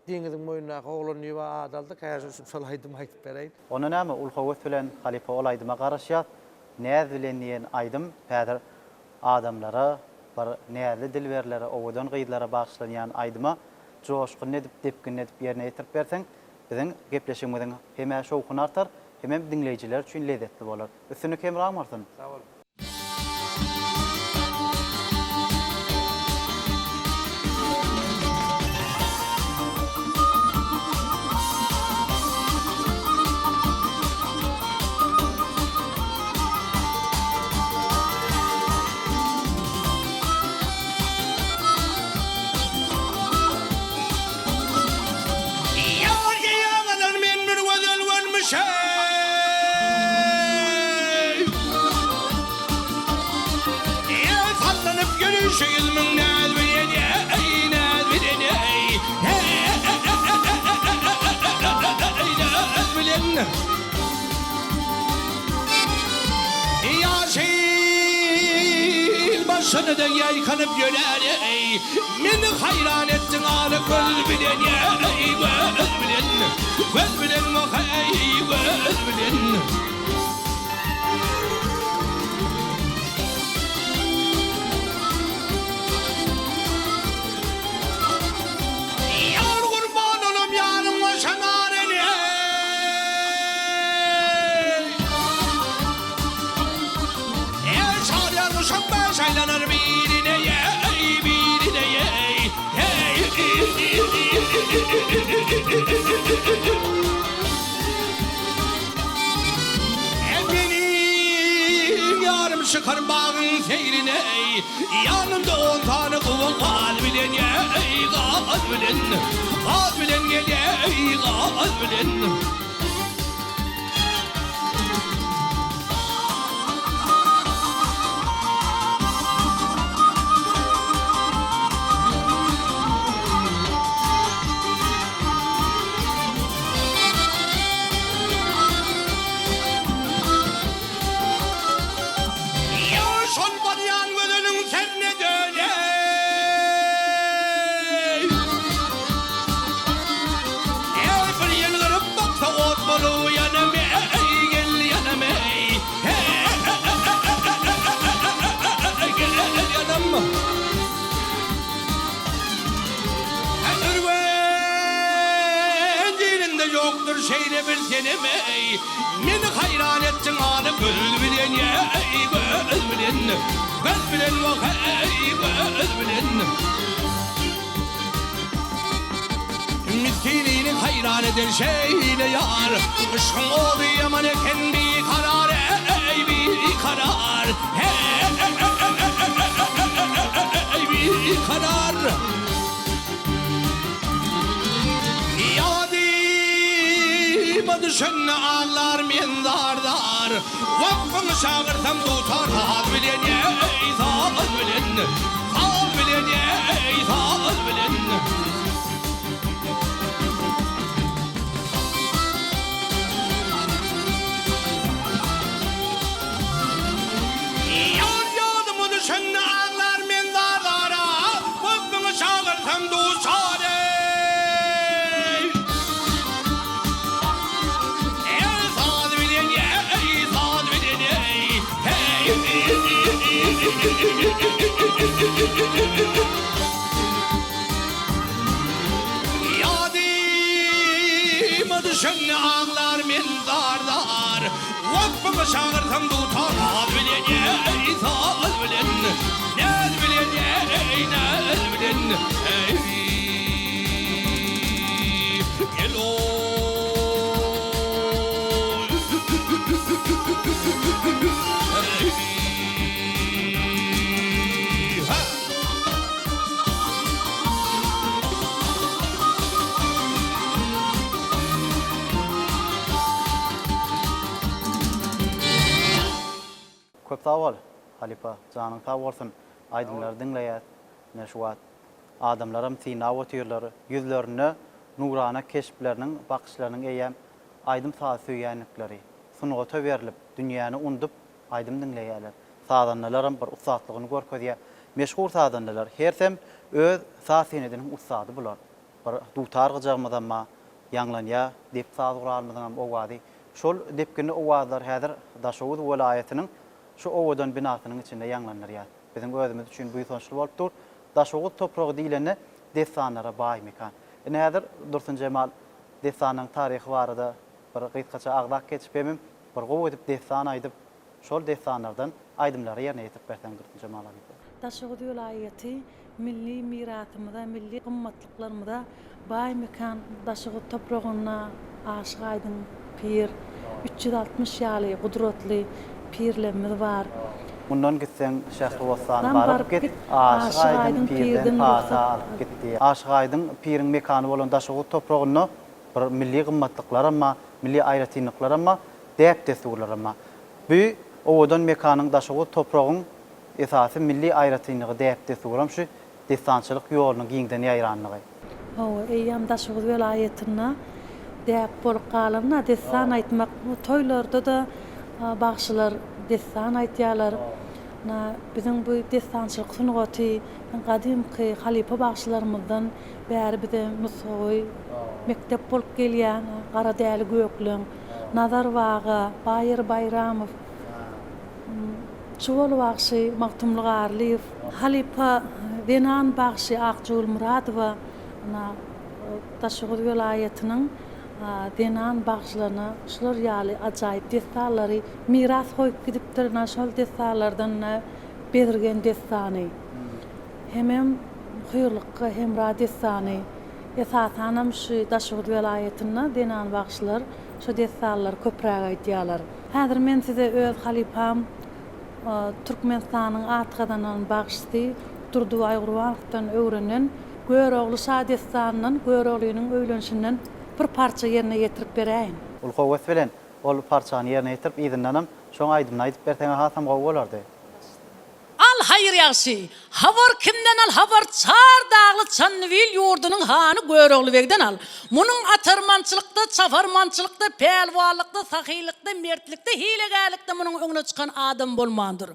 deňiziň boýundaky oglany ýa adaldyk häzir şol aýdym aýdyp bereýin. Ona näme ulhawet bilen halipa ol aýdyma garaşýar. Näzlenen aýdym häzir adamlara bir näzli dilberlere, owadan gyýdlara bagşlanýan aýdyma joşkun edip, depkin edip ýerine ýetirip berseň, biziň gepleşigimiziň hem şowkuny artar, hem dinleýijiler üçin lezzetli bolar. Üstüne kemraň barsyň. Sağ ol. Şunu da yaykanıp yöler ey. Meni hayran ettin ağlı göz bilen ey. Göz bilen. Göz bilen mi hey. Göz bilen. Yar kurban olum yarım o şanareni. Çağlayan uşak baş aylanır birine ey, birine ey. Benim yarım çıkar bağın seyrine ey. Yanımda 10 tane kuvvet kal bilen ey. Kal bilen, kal bilen gel ey. Kal bilen. Yoktur şeyle bir senem ey. Meni hayran ettin ağlı göz bilen ey. Göz bilen. Göz bilen vak ey. Göz bilen. Miskinliğini hayran eden şeyle yar. Işkın oldu yaman eken bir karar ey. Bir karar. Hey bir karar. Düşün ağlar men dardar. Vakfını çağırsam tutar. Sağ bilen ey. Sağ bilen. Sağ bilen ey. Sağ bilen. Yadımı düşün ağlar men dardara. Vakfını çağırsam tutar. Yadıma düşen ağlar men dardar. Vakfımı çağırsam tutar. Naz bilen ey. Saz bilen. Naz bilen ey. Naz bilen ey. Gel Köp sağ ol Halipa, canın sağ olsun. Aydınlar dinleyet, neşvat. Adamlarım sina oturlar, yüzlerini nurana keşiflerinin, bakışlarının eýem aydym sağ söýýänlikleri. Sunuga berilip, dünýäni undup aydym dinleýärler. Sadanlarym bir usatlygyny görkezýär. Meşhur sadanlar hersem öz sasenediniň ustady bular. Bir dutar gyjagmadanma ýanglanýa dep saz guralmadan o wady. Şol depkini o wadlar häzir Daşowuz welaýatynyň şu owadan binasynyň içinde ýanglanýar. Bizim gözümüz üçin bu soňçul bolupdyr. Daşowuz topragy diýilende desanlara baý mekan. Nädir Dursun Cemal desanyň taryhy barada bir gysgaça agdak geçip emim bir gowy edip desan aýdyp şol desanlardan aýdymlary ýerine ýetip bersen Dursun Cemal abi. Daşowuz welaýaty milli mirasymyza, milli gymmatlyklaryna baý mekan. Daşowuz topragyna aşyk aýdym pir 360 ýaly gudratly pirlerimiz var. Bundan gitsen Şähriwasan barıp git, Aşyk Aydın pirden pasa alıp gitdi. Aşyk Aydın pirin mekany bolan Daşowuz topragyny bir milli gymmatlyklar amma, milli aýratynlyklar amma, däpde suwlar amma. Bu owadan mekanyň Daşowuz topragyň esasy milli aýratynlygy däpde suwram şu desançylyk ýolunyň giňden ýaýranlygy. Hawa eýam Daşowuz welaýatyna däp bolup galyna desan aýtmak bu toýlarda da bagşylar desan aýtýarlar. Bizim bu destançılık sunugaty gadymky halipa bagşylarymyzdan bäri bize Musoy mektep bolup gelýän Gara Däli Göklen, Nazar Waga, Bayır Bayramow, Çuval bagşy Maktumly Garlyýew, halipa Denan bagşy Akjul Muradowa, Taşygyl welaýatynyň Denan bagşylaryna şular ýaly ajaýyp destalary miras goýup gidipdir. Şol destallardan belirgen destany. Hemem hyýrlykka hemra destany. Esasanam şu Taşygyl welaýatyna Denan bagşylar şu destallar köpräk aýdýarlar. Häzir men size öz halipam Türkmenistanyň atgadan bagşysy Durdu Aýgurbanowdan öwrenen Görogly Şadestanyň Görogluynyň öýlenşinden bir parça yerine getirip beräýin. Ul howat bilen ol parçany yerine getirip izinlenim şoň aýdymyny aýdyp berseňe hasam gowy bolardy. Al hayır ýaşy. Habar kimden al? Habar Çar dağlı Çanwil ýurdunyň hany Görogluwegden al. Munyň atarmançylykda, çafarmançylykda, pelwanlykda, sahyýlykda, mertlikde, hilegärlikde munyň öňüne çykan adam bolmandyr.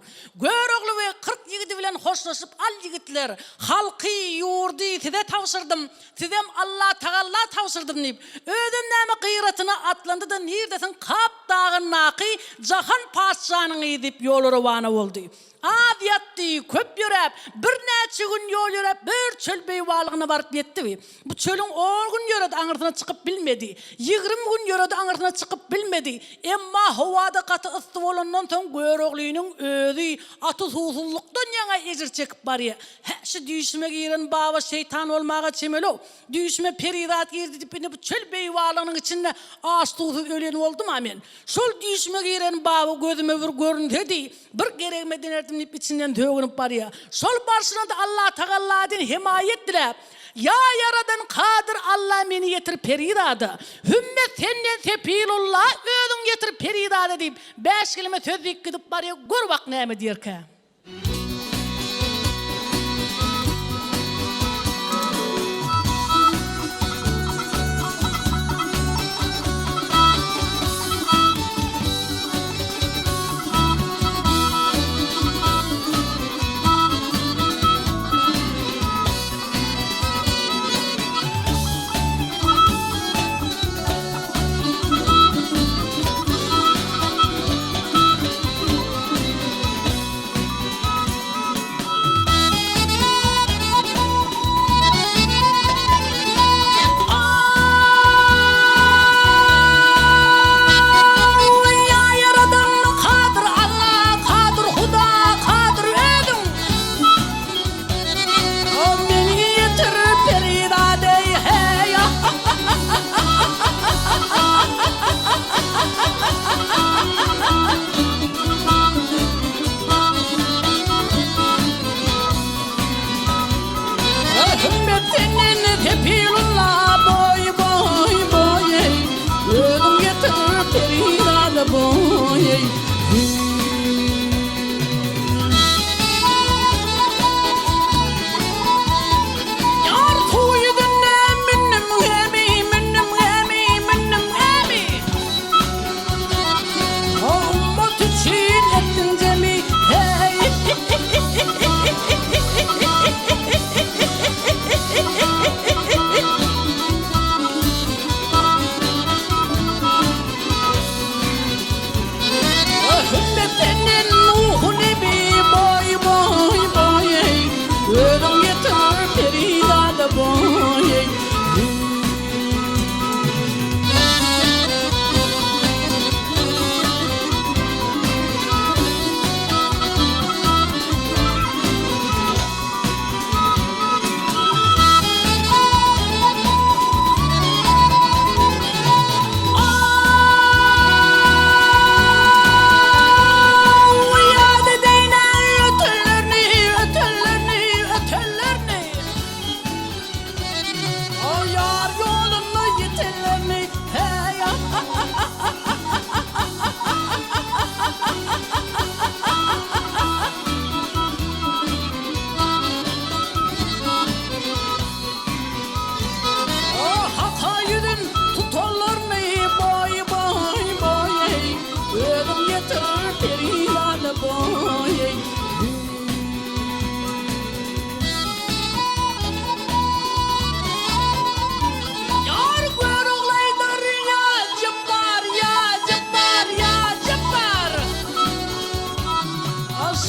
Görogluweg 40 ýigidi bilen hoşlaşyp al ýigitler, halky ýurdy size tawşyrdym. Sizem Allah Taala tawşyrdym diýip, özüm näme gyratyna atlandy da nirdesin Kap dagyny naky jahan paşanyň edip ýol rawana boldy. Az yatdy, köp ýörep, bir näçe gün ýol ýörep, bir çöl beýwalygyna baryp ýetdi. Bu çölüň 10 gün ýöredi, aňyrtyna çykyp bilmedi. 20 gün ýöredi, aňyrtyna çykyp bilmedi. Emma howada gaty ysty bolandan soň Görogluynyň özü aty susuzlukdan ýaňa ejir çekip barýar. Şu düýşme giren baba şeytan bolmaga çemelo. Düýşme perirat girdi diýip bu çöl beýwalygynyň içinde açdygy ölen boldum men. Şol düýşme giren baba gözüme bir göründi. Bir gerekmeden erdim diýip içinden tögünüp barýar. Şol barşyna da Allah Taaladan himayet dilep. Ya yaradan kadir Allah meni getirip perirada. Hümmet senden tepilullah özüň getirip perirada diýip 5 kelime söz gidip barýar. Gör bak näme diýerkä.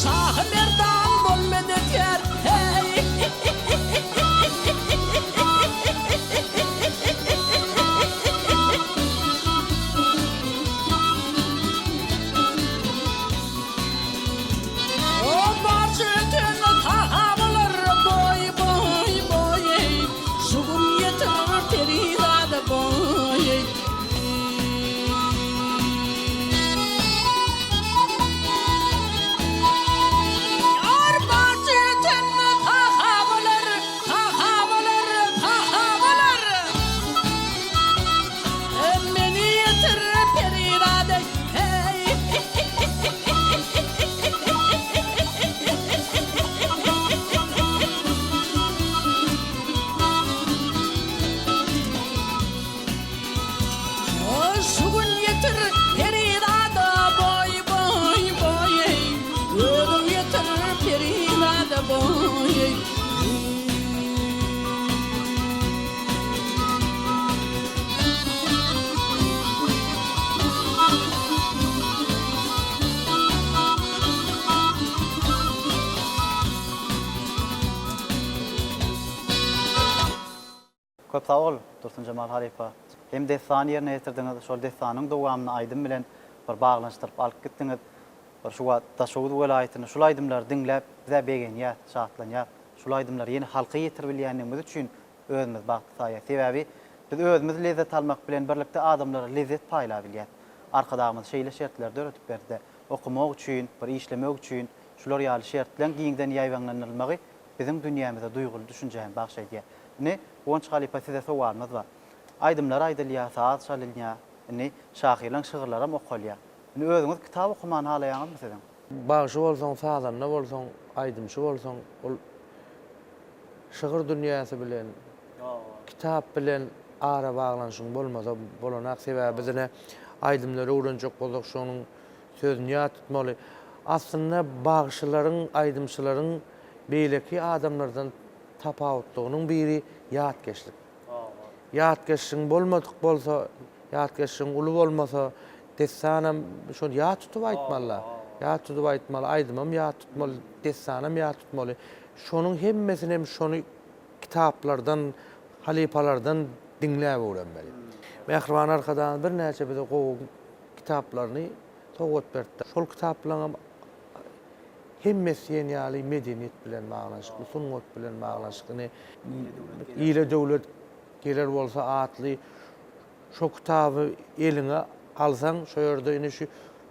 Şah merdan bolmede ter hey O barçıtın tahalar boy boy boy Sugun yeter perida boy Ar barçıtın tahalar Meni yeter perida hey O sugun yeter perida boy boy boy Ölüm yeter perida boy Köp sağ ol Dursun Cemal Halipa. Hem destan yerine getirdiňiz, şol destanyň dowamyny aýdym bilen bir baglanşdyryp alyp gitdiňiz. Bir şu Daşowut welaýatyny şol aýdymlar diňläp bize begenýär, şatlanýar. Şol aýdymlar ýene halka ýetirip bilýänligimiz üçin özümiz bagty saýa. Sebäbi biz özümiz lezzet almak bilen birlikde adamlara lezzet paýlap bilýär. Arkadagymyz şeýle şertler öğretip berdi. Okumak üçin, bir işlemek üçin şular ýaly şert bilen giňden ýaýwanlanylmagy bizim dünýämize duýguly düşünjäm bagşaýdy. Ne? Wonç Halipa size sowalymyz bar. Aýdymlar aýdylýar, saat çalylýar. Ne? Şahyrlaň şygyrlaram okalýar. Ne özüňiz kitap okumany halaýaňyzmy siziň? Bagşy bolsaň, sazanna bolsaň, aýdymçy bolsaň, ol şygyr dünýäsi bilen, kitap bilen ara baglanşyň bolmasa bolanak sebäbi bizine aýdymlary öwrenjek bolsak şonuň sözüni ýat tutmaly. Aslında bagşylaryň, aýdymçylaryň beýleki adamlardan tapawutlygynyň biri ýatkeşlik. Ýatkeşiň bolmadyk bolsa, ýatkeşiň uly bolmasa, desanam şol ýat tutup aýtmaly. Ýat tutup aýtmaly, aýdymam ýat tutmaly, desanam ýat tutmaly. Şonuň hemmesini hem şonu kitaplardan, halipalardan diňläp öwrenmeli. Mehriban arkadan bir näçe bize gowy kitaplaryny togat berdi. Şol kitaplarym hemmesi ýaly medeniýet bilen baglanşykly, sunnet bilen baglanşykly, ýyly döwlet geler bolsa atly şo kitaby eline alsaň şo ýerde ine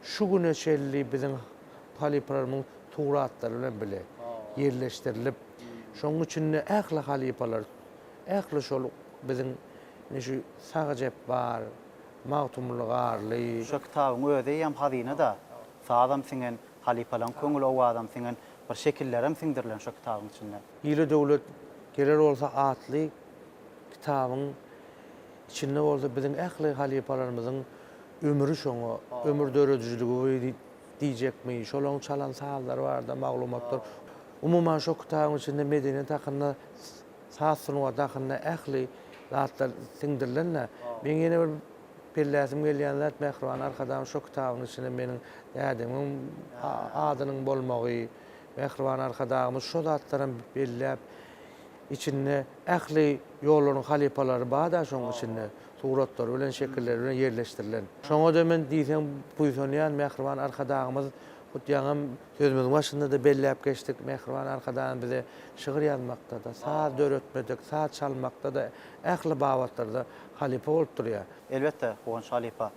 şu güne şelli biziň halipalarymyň turatlary bilen bile yerleşdirilip şoň üçin ähli halipalar, ähli şol biziň şu Sagajep bar, Mawtumlygarly. Şu kitabyň özi hem hazine da sağdam siňen halipalaň köňül o adam siňen bir şekillerim siňdirilen şu kitabyň içinde. Ýyly döwlet geler bolsa atly kitabyň içinde bolsa biziň ähli halipalarymyzyň ömrü şoňa, ömür döredijligi diýjekmi, şolaň çalan sazlar bar da maglumatlar. Umuman şu kitabyň içinde medeniýet hakynda saz-sunuwat hakynda ähli zatlar siňdirilenler. Men ýene bir belläsim gelýän zat Mehriban arkadan şu kitabyň içinde meniň dädimim adynyň bolmagy, Mehriban arkadagymyz şu zatlaryň belläp içinde ähli ýolaryň halipalary bar da şoň içinde suratlar bilen şekiller bilen yerleşdirilen. Şoňa da men diýsem buýsanýan Mehriban arkadagymyz Hutyaňam sözümiň başynda da belläp geçdik. Mehriban arkadan bize şygyr ýazmakda da, saz döretmedik, saz çalmakda da ähli babatlarda halipa bolup durýar. Elbette Wonç Halipa.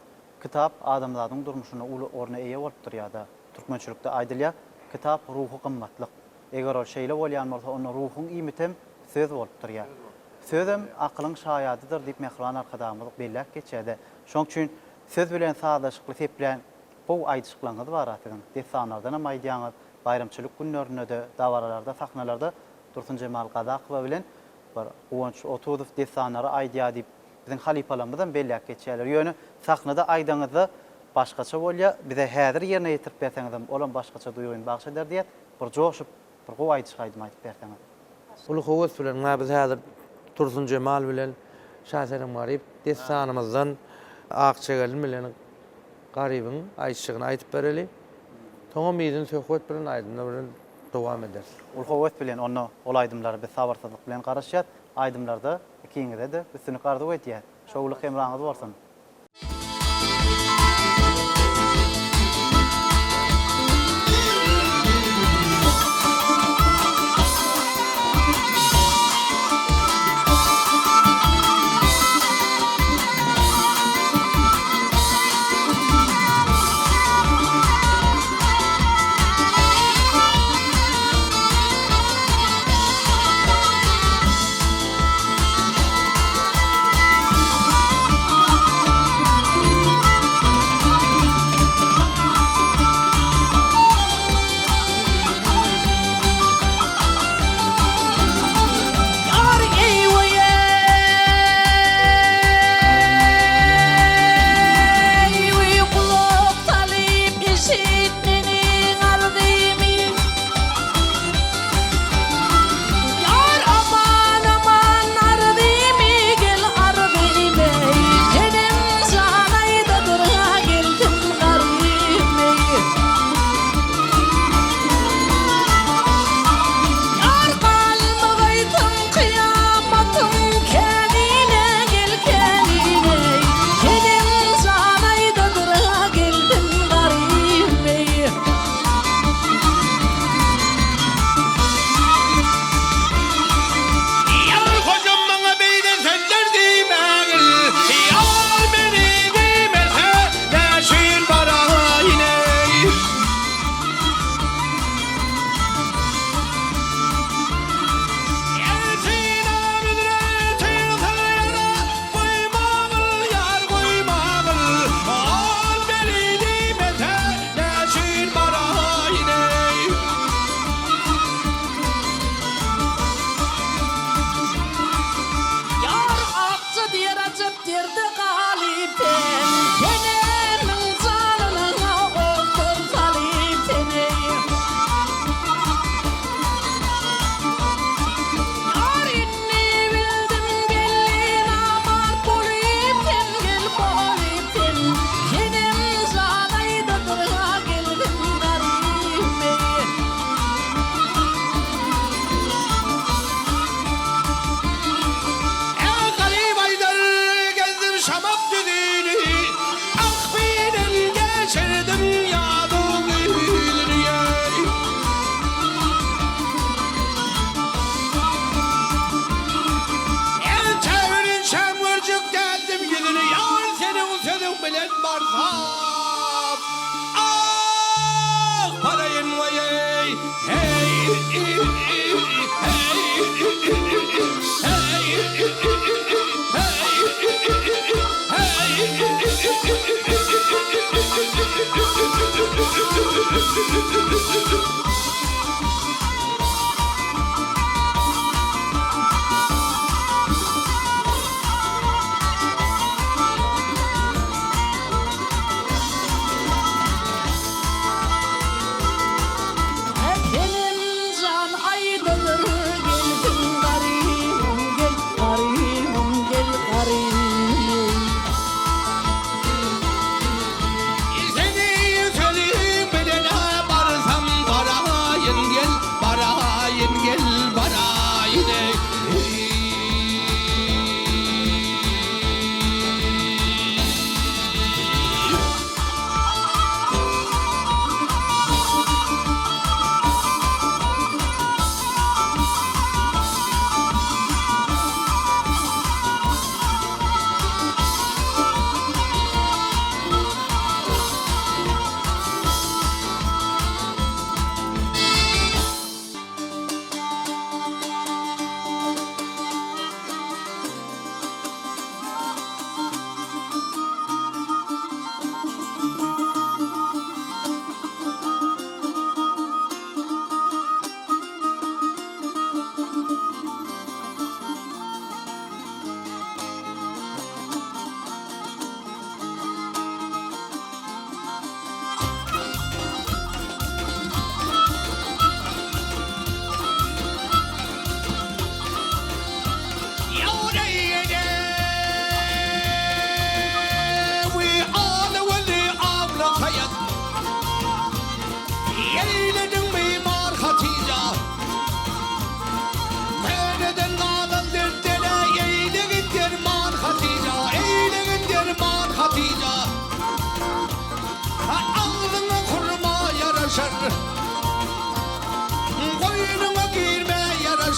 Kitap adamlaryň durmuşyna uly orna eýe bolup durýar da. Türkmençilikde aýdylýar, kitap ruhy gymmatlyk. Eger ol şeýle bolýan bolsa, onu ruhyň iýmitem söz bolup durýar. Sözüm aklyň şaýadydyr diýip Mehriban arkadagymyz belläp geçýärdi. Şoň üçin söz bilen sazlaşykly seplen bu aýdyşyklaryňyz bar atyň. Desanlardan hem aýdýaňyz, bayramçylyk günlerinde de, dawaralarda, sahnalarda Dursun Cemal Gadakow bilen bir Wonç Otudow desanlary aýdýar diýip biziň halipalarymyzdan belläp geçýärler. Ýöne sahnada aýdaňyzda başgaça bolýar, bize häzir ýerine ýetirip berseňiz, olam başgaça duýgyn bagşalar diýip bir joşup bir gowy aýdyşyk aýdyp berseňiz. Ulu howas bilen biz häzir Dursun Cemal bilen şäherem garyp desanymyzdan Akçagalyn bilen garybyň aýdyşygyny aýdyp bereli. Soňa biziň söhbet bilen aýdymlar bilen dowam eder. Ul howet bilen onu ol aýdymlary biz sabarsızlyk bilen garaşýat. Aýdymlarda ikiňizde de üstüni gardyp öýtýär. Şowluk hemraňyz bolsun.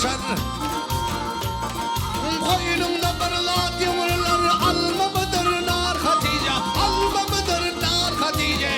kaşar. Koynumda barılat yumurlar, alma mıdır nar Hatice, alma mıdır nar Hatice.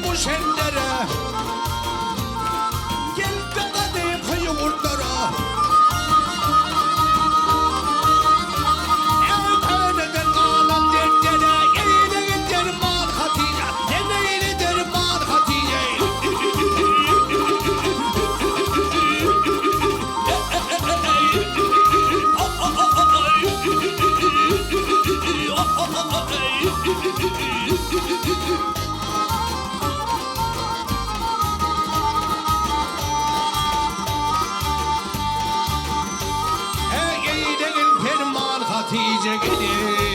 Bu şendere geldi kadeh yumurtlara. Evteneden kalan derdere eyle derman Hatice, neneyle derman Hatice. Hatice gelir.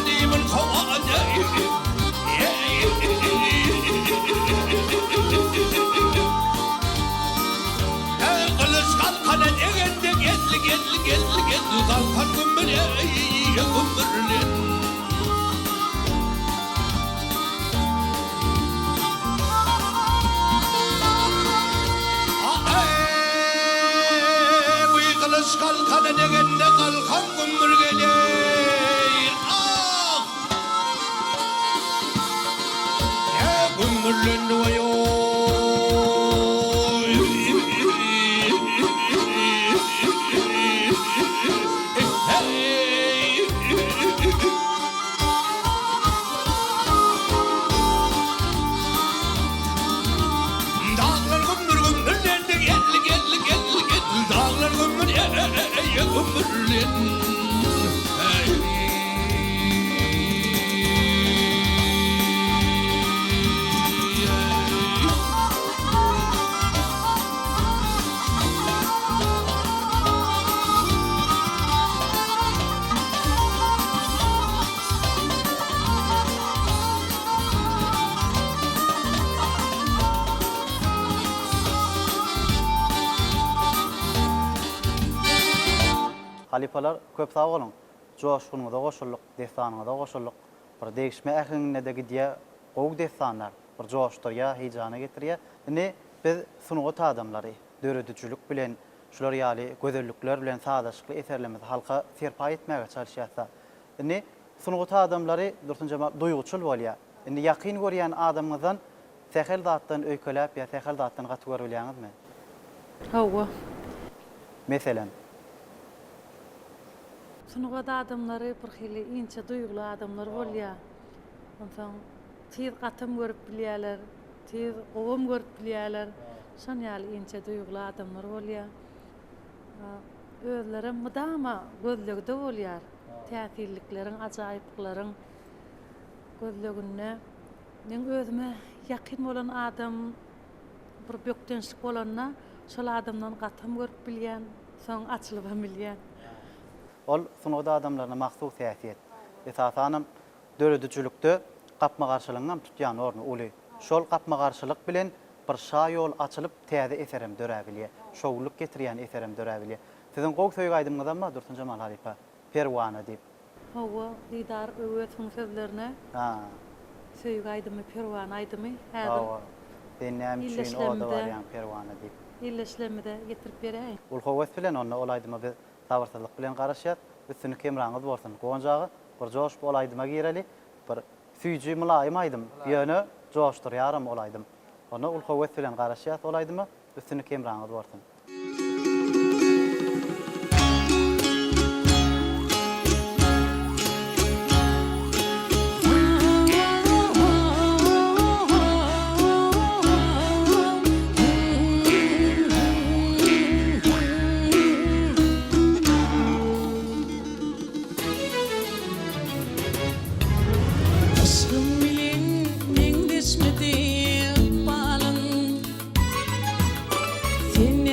Halimul Kavane Kılıç kalkana degende gel kalkan gümbür gümbürlen Kılıç kalkana degende kalkan gümbür geley Ah gümbürlen vayo Halipalar köp sağ olun. Joşgunuňyza goşulyk, destanyňyza goşulyk. Bir degişme ähliňine de gidiýär. Gowuk destanlar bir joşdurýar, hejana getirýär. Indi biz sunugat adamlary döredüçülük bilen, şular ýaly gözellikler bilen sadaşykly eserlerimiz halka serpa etmäge çalışýarsa. Indi sunugat adamlary Dursun Jamal duýguçul bolýar. Indi ýakyn görýän adamyňdan sähel zatdan öýkeläp ýa sähel zatdan gaty görýärmi? Hawa. Meselen Sunugat adamlary bir hili inçe duýgulu adamlar bolýar. Ondan tiz gatym görüp bilýärler, tiz gowum görüp bilýärler. Şon ýaly inçe duýgulu adamlar bolýar. Özleri mudama gözlegde bolýar. Täsirliklerin, ajaýyplyklaryň gözleginde men özüme ýakyn bolan adam bir bökdençlik bolanna şol adamdan gatym görüp bilýän, soň açylyp bilýän. ol sunugat adamlaryna mahsus täsir. Esasanam döredüçülükde gapma garşylygyň tutýan orny uly. Şol gapma garşylyk bilen bir şa ýol açylyp täze eserem döräbilýär. Şowluk getirýän eserem döräbilýär. Siziň gowuk söýgü aýdymyňyzdanma Dursun Jamal Halipa? Perwana diýip. Hawa didar öwetüň sözlerine Ha. söýgü aýdymy perwana aýdymy. Häzir Hawa. Denäm üçin orada barýan perwana diýip. illeşlemede getirip beräýin. Ul howes bilen onna olaydyma biz sabarsyzlyk bilen garaşýar. Üstüni kemraňyz bolsun. Gonjagy bir joş bolaydyma gireli, bir süýji mulaýym aýdym. Ýöne joşdurýarym olaydym. Ona ul howes bilen garaşýar olaydyma, üstüni kemraňyz bolsun. Aşkım bilen meň deşmedi balym. Sen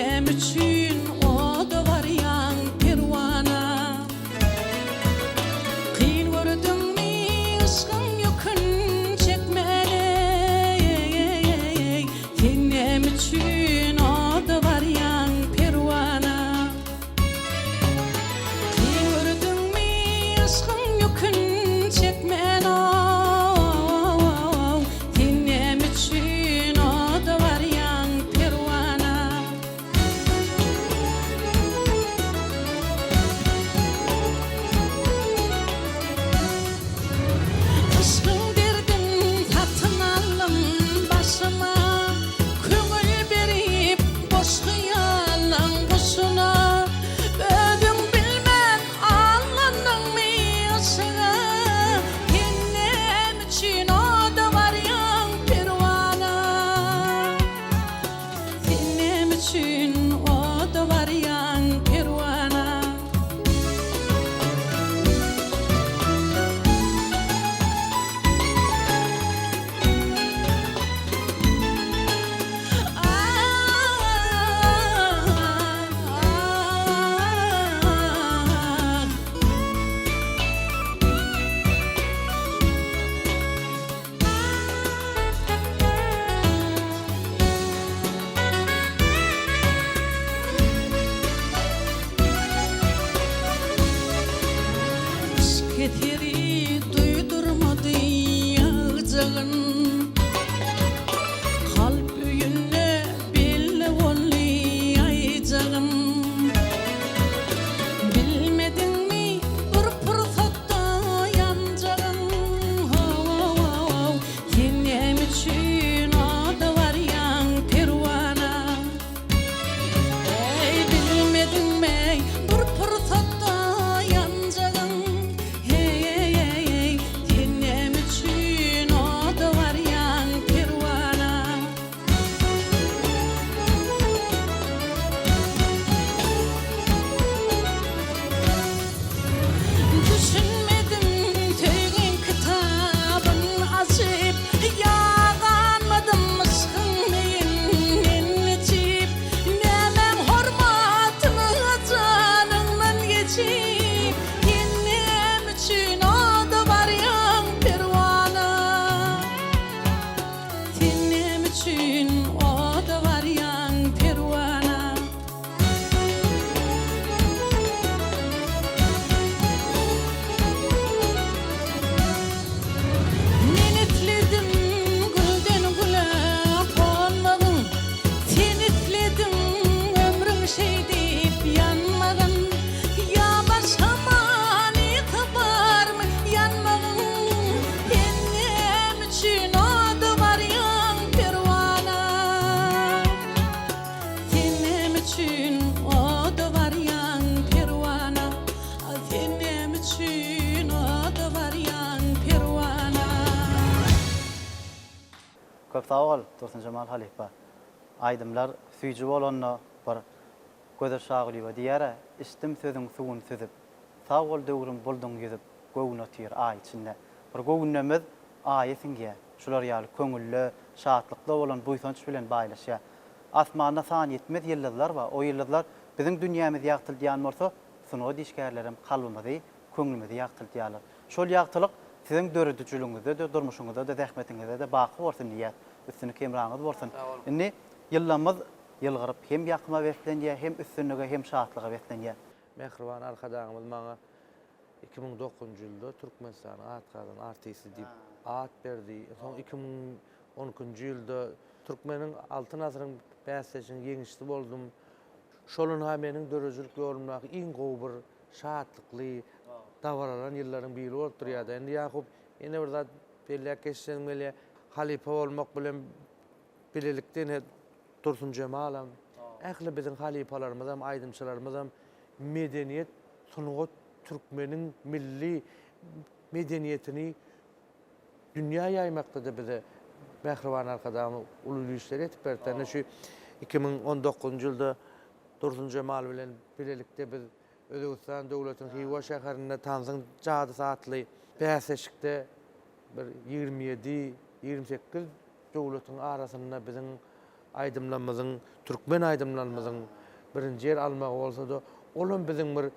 keteri duydurmadı yağcağın kalp üyünne belli olli aycağın bilmedin mi bir fırsatta yancağın yenem için adı var yan pervana bilmedin mi bir fırsatta yancağın yenem için adı var yan pervana düşünmedim tüygen kitabın açıp yağanmadım ışkın meyin içip nemen hormatını canından geçip yennem için adı var yan pervana yennem için adı var yan pervana Nenetledim gülden güle konmadım Tenetledim ömrüm şey deyip yanmadım Ya başaman itibar mı yanmadım Yennem için adı var yan pervana Yennem için adı var yan pervana Yennem için adı var yan pervana Köp sağ ol, Dursun Cemal Halipa. Aydımlar süýjü bolanna bir göze şagyly we diýere istim sözüň suwun süzüp sağ ol döwrüm buldun ýüzüp göwüne tyr ay içinde. Bir göwünemiz ay esinge şular ýaly köňüllü, şatlykly bolan buýsanç bilen baýlaşýar. Asmanda san yetmez ýyldızlar we o ýyldızlar biziň dünýämizi ýagtylýan bolsa, sunugy dişgärlerim kalbymyzy, köňlümüzi ýagtylýarlar. Şol ýagtylyk siziň döredüçülüňizde de, durmuşuňyzda da, zähmetiňizde de baky bolsun diýär. Üstüni kemraňyz bolsun. Indi ýyllamyz ýylgyryp hem ýakyma beslenýär, hem üstünlüge, hem şatlyga beslenýär. Mehriban arkadaşımız bana 2009-njy ýylda Türkmenistan atgadan artisti diýip at berdi. Soň 2012-njy ýylda Türkmeniň altyn asyryň bäsleşiň ýeňişli boldum. Şolun ha meniň dörejilik ýolumdaky iň gowy bir şatlykly dawralan ýyllaryň biri bolup durýar. Endi Ýakup ene bir zat belläk geçsen mele halifa bolmak bilen bilelikden Dursun Cemalam. Ähli biziň halifalarymyz hem aýdymçylarymyz hem medeniýet sunugy Türkmeniň milli medeniýetini dünýä ýaýmakda bize Mehriban arkadaşym uly işler etip berdi. Şu 2019-njy ýylda Dursun Cemal bilen bilelikde biz Özbekistan döwletiň Hiwa şäherinde tanzyň jady satly bäsleşikde bir 27-28 döwletiň arasynda biziň aýdymlarymyzyň, türkmen aýdymlarymyzyň birinji ýer almagy bolsa da, olam biziň bir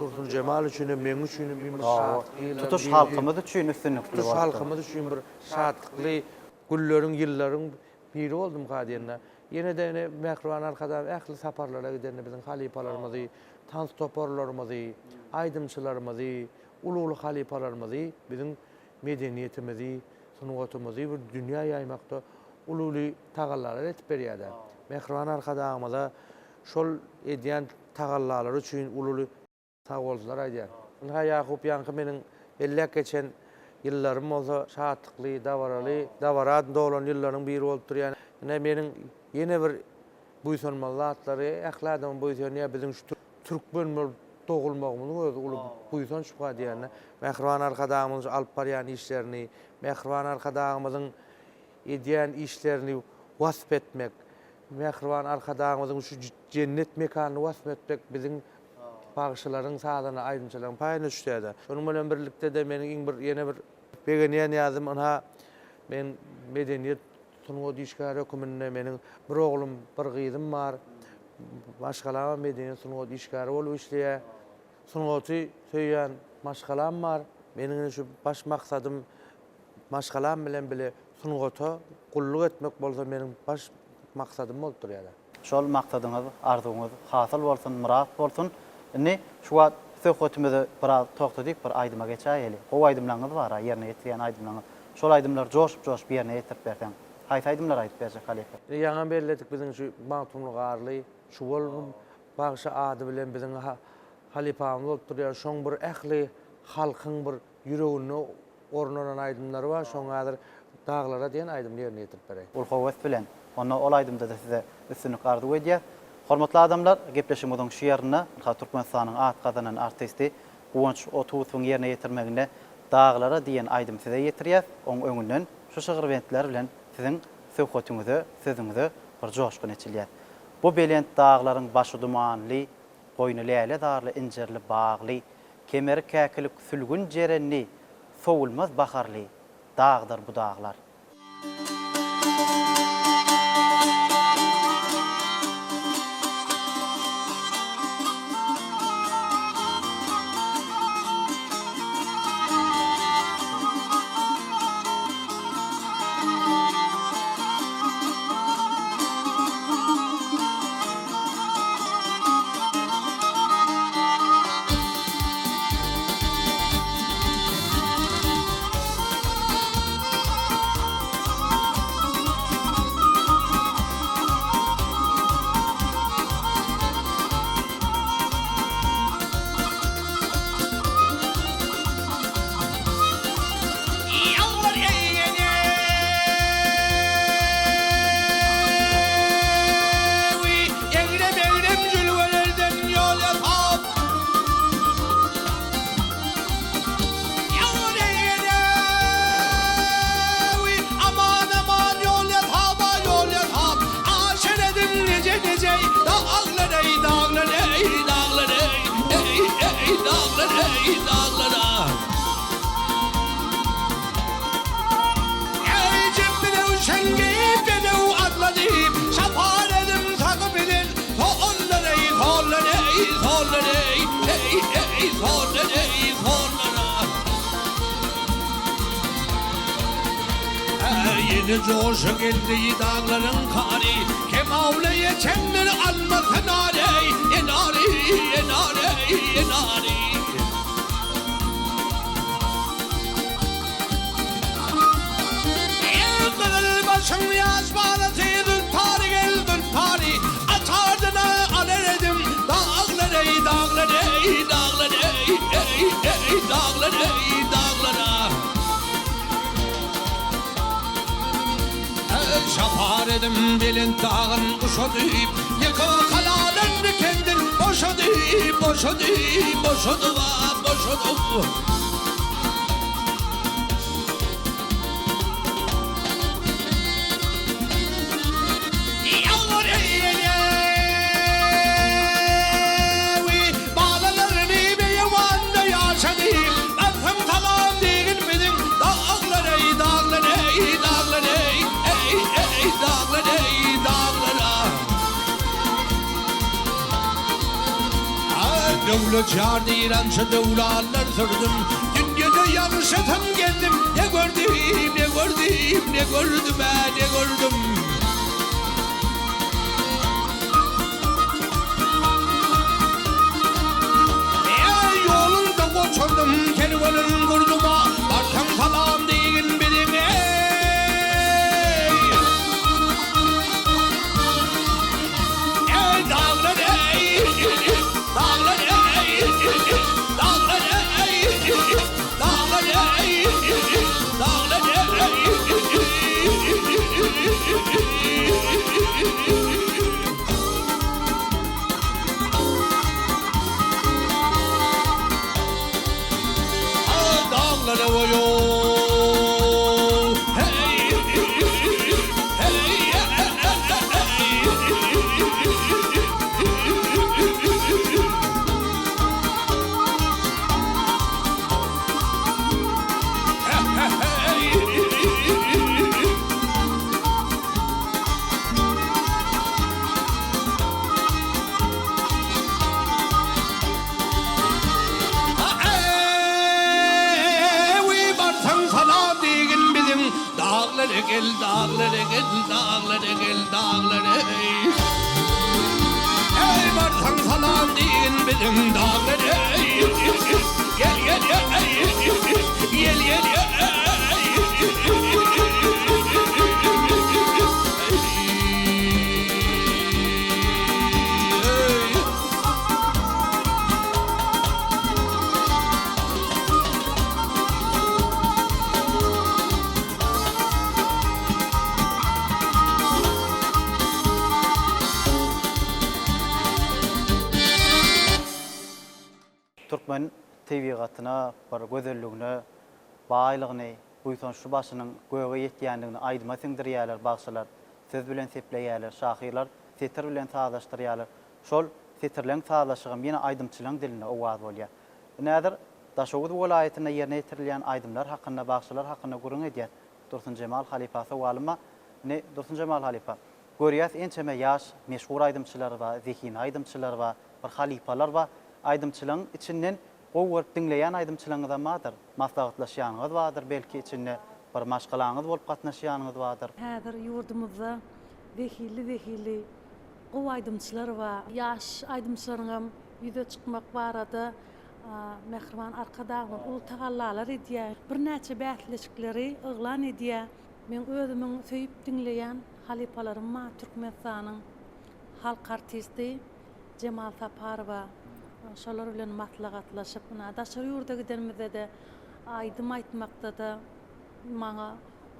Dursun Cemal üçin, men üçin bir şatlyk, Tutuş halkymyz üçin üstünlükli tutuş boldy. halkymyz üçin bir şatlykly gülleriň, ýyllaryň biri boldum gadyna. Ýene de Mehriban arkadaşam ähli saparlara gidende biziň halifalarymyzy, tans toparlarymyzy, aýdymçylarymyzy, ulu halifalarymyzy biziň medeniýetimizi, sunugatymyzy bir dünýä ýaýmakda ululy tagallar etip berýärler. Mehriban arkadaşamyza şol edýän tagallar üçin ululy sag bolsunlar aýdýar. Ha Ýakup ýanky meniň belläk geçen ýyllarym bolsa şatlykly, dawrat dolan ýyllaryň biri bolup durýar. Ene meniň ýene bir buýsanmallatlary, ähladym buýsanýar biziň şu türkmen bolup dogulmagymyň özü uly buýsan şupa diýende. Mehriban arkadaşymyz alyp barýan işlerini, Mehriban arkadaşymyzyň edýän işlerini wasp etmek, Mehriban arkadaşymyzyň şu cennet mekanyny wasp etmek biziň bagşylaryň sağlaryny aýdymçylaryň paýyna düşýärdi. Şonuň bilen birlikde de meniň iň bir ýene bir begenýän ýazym ana men medeniýet sunugy dişgär höküminde meniň bir oglum, bir gyzym bar. Başgalar medeniýet sunugy dişgär bolup işleýär. Sunugy söýýän maşgalam bar. Meniň şu baş maksadym maşgalam bilen bile sunugata gulluk etmek bolsa meniň baş maksadym bolupdyr ýa-da. Şol maksadyňyz, arzuňyz hasyl bolsun, murat bolsun. Indi şu wagt söhbetimizi biraz toktadyp bir aydyma geçäýeli. O aydymlaryňyz bar, ýerine ýetirýän aydymlaryňyz. Şol aydymlar joşup ýerine ýetirip bersen. Haýsy aydymlar aýdyp berjek halife? Ýaňa belledik biziň şu magtumlyk arly, şu bol bagşy ady bilen biziň halifamyz bolup durýar. Şoň bir ähli halkyň bir ýüregine ornanan aydymlary bar. Şoň adyr daglara diýen aydym ýerine ýetirip berýär. Ol howes bilen. Onda ol aydymda da size üstünlük ardy edýär. Hormatly adamlar, gepleşigimiziň şu ýerine Türkmenistanyň at gazanan artisti Guwanç Otuwsyň ýerine ýetirmegine daglara diýen aydym size ýetirýär. Oň öňünden şu şygyrwentler bilen siziň söhbetinizi, sözüňizi bir joşkun içilýär. Bu belent daglaryň başy dumanly, goýny läle darly, injerli bagly, kemeri käkilik sülgün jerenli, sowulmaz baharly dagdyr bu daglar. Yeni coşu geldi dağların kari, Kemavleye çenleri almasın arey, enari, enari, enari. Yıldırıl başım yaş bağlatıydı, tari geldi tari, atardına aleredim, dağları, dağları, dağları, dağları, dağlara. Şapar edim belin dağın uşadıp, yıkı kalalarını kendin boşadıp, boşadıp, boşadıp, boşadıp. Yağmur eylevi, bağlalarını bir yuvanda yaşadıp, öpüm tamam değil miydin, dağları, dağları, dağları. Dağlara, dağlara. Devlet çağırdı İrançı devlalar sürdüm. Dünyada yanlışıtan geldim. Ne gördüm, ne gördüm, ne gördüm, ne gördüm. Yolunda koçurdum, kervanın kurduma. Bartan salam deyin benim. Dağlara gel, dağlara gel, dağlara gel, dağlara. Ey barsan salam deyin bizim dağları. Gel gel gel gel Türkmen tebigatyna, bir gözelligine, baýlygyny, buýsan şu başynyň göge ýetýändigini aýdyma siňdirýärler bagşylar, söz bilen sepleýärler, şahyrlar setir bilen sazlaşdyrýarlar. Şol setirleň sazlaşygym ýene aýdymçylyň diline owaz bolýar. Nädir? Daşowuz welaýatyna ýerine ýetirilýän aýdymlar hakynda, bagşylar hakynda gurun edýär. Dursun Cemal halifasy walyma, ne Dursun Cemal halifa. Görýäs ençeme ýaş meşhur aýdymçylar bar, zekine aýdymçylar bar, bir halifalar bar. Aýdymçylygyň içinden gowup dinleýän aýdymçylygyňyz da madyr. Maslahatlaşýanyňyz bardyr, belki içinde bir maşgalaňyz bolup gatnaşýanyňyz bardyr. Häzir ýurdumyzda wehilli gowy aýdymçylar bar. Ýaş aýdymçylaryň ýüze çykmak barada Mehriban arkadagyň ul tagallalar edýär. Bir näçe bätleşikleri yglan edýär. Men özümiň söýüp dinleýän halipalarym ma Türkmenistanyň halk artisti Cemal Saparowa. Şolar bilen maslahatlaşyp, daşary ýurda gidenmizde de aýdym aýtmakda da maňa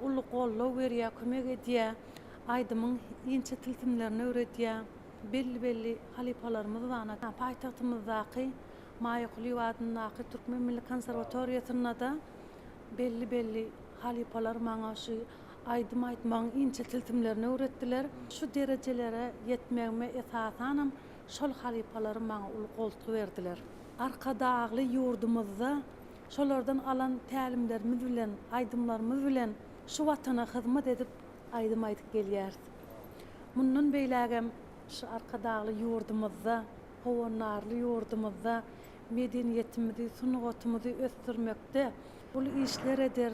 ulu gollaw berýär, kömek edýär. Aýdymyň ýençe tiltimlerini öwredýär. Belli halipalarymyz bar. Paýtagtymyzdaky Maýyqly wadynyňdaky Türkmen Milli Konserwatoriýasyna da belli halipalar maňa şu aýdym aýtmagyň ýençe tiltimlerini öwretdiler. Şu derejelere ýetmegime esasanam şol halipalarym maňa ul goltugy berdiler. Arka dağly ýurdumyzda şolardan alan tälimlerimiz bilen, aýdymlarymyz bilen şu watana hyzmat edip aýdym aýdyp gelýär. Mundan beýlägem şu arka dağly ýurdumyzda, howonarly ýurdumyzda medeniýetimizi, sunugotumuzy ösdürmekde bul işler eder,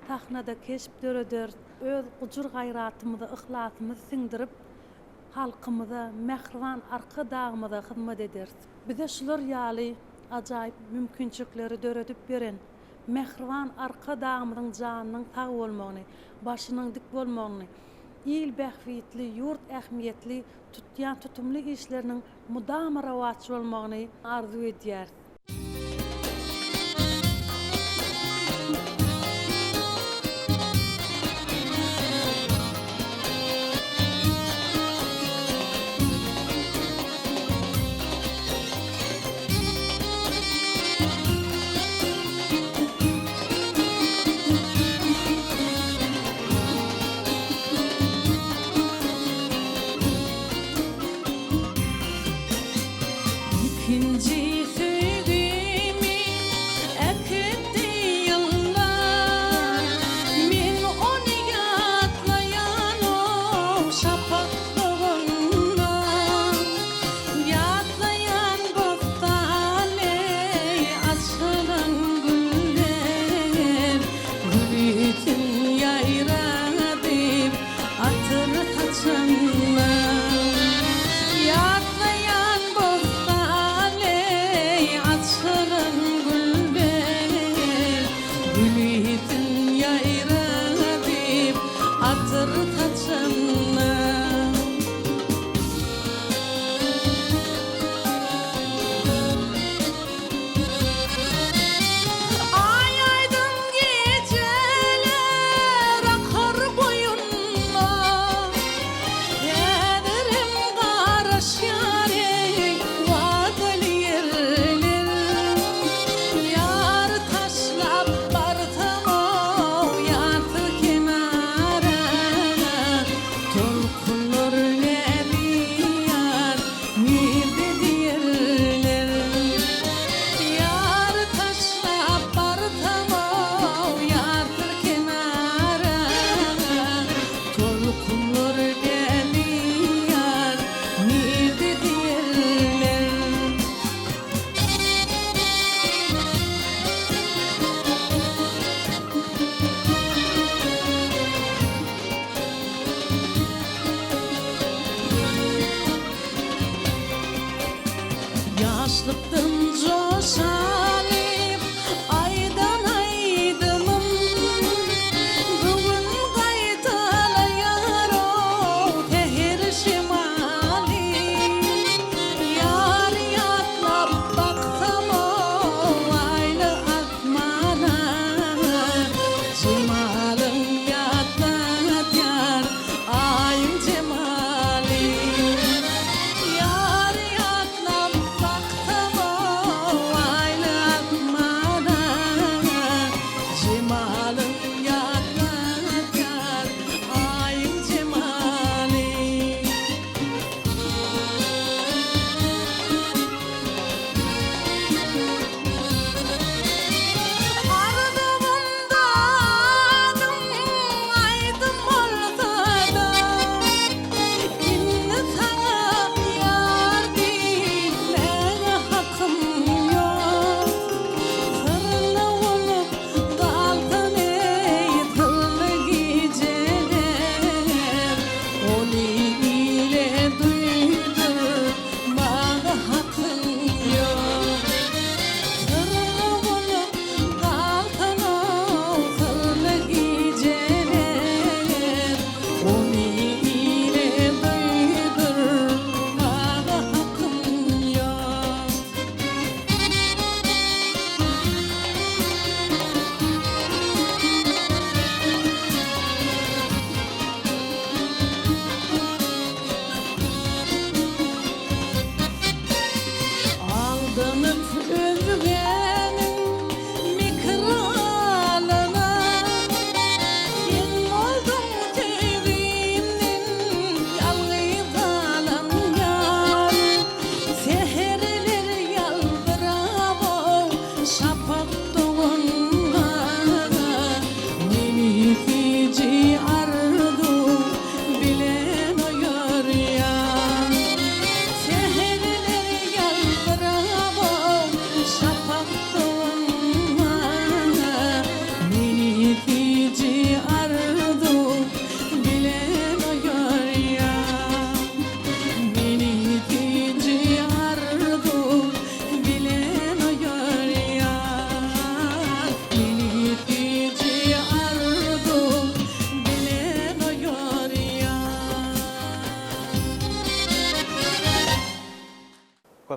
tahnada keşipler eder, öz gujur gaýratymyzy, ihlasymyzy siňdirip halkymyza, Mehriban arka dağymyza hyzmat eder. Bize şular ýaly ajaýyp mümkinçilikleri döredip beren Mehriban arka dağymyzyň janynyň sag bolmagyny, başynyň dik bolmagyny, il bähwitli, ýurt ähmiýetli tutýan tutumly işleriniň mudam rawatçy bolmagyny arzu edýär. İkinci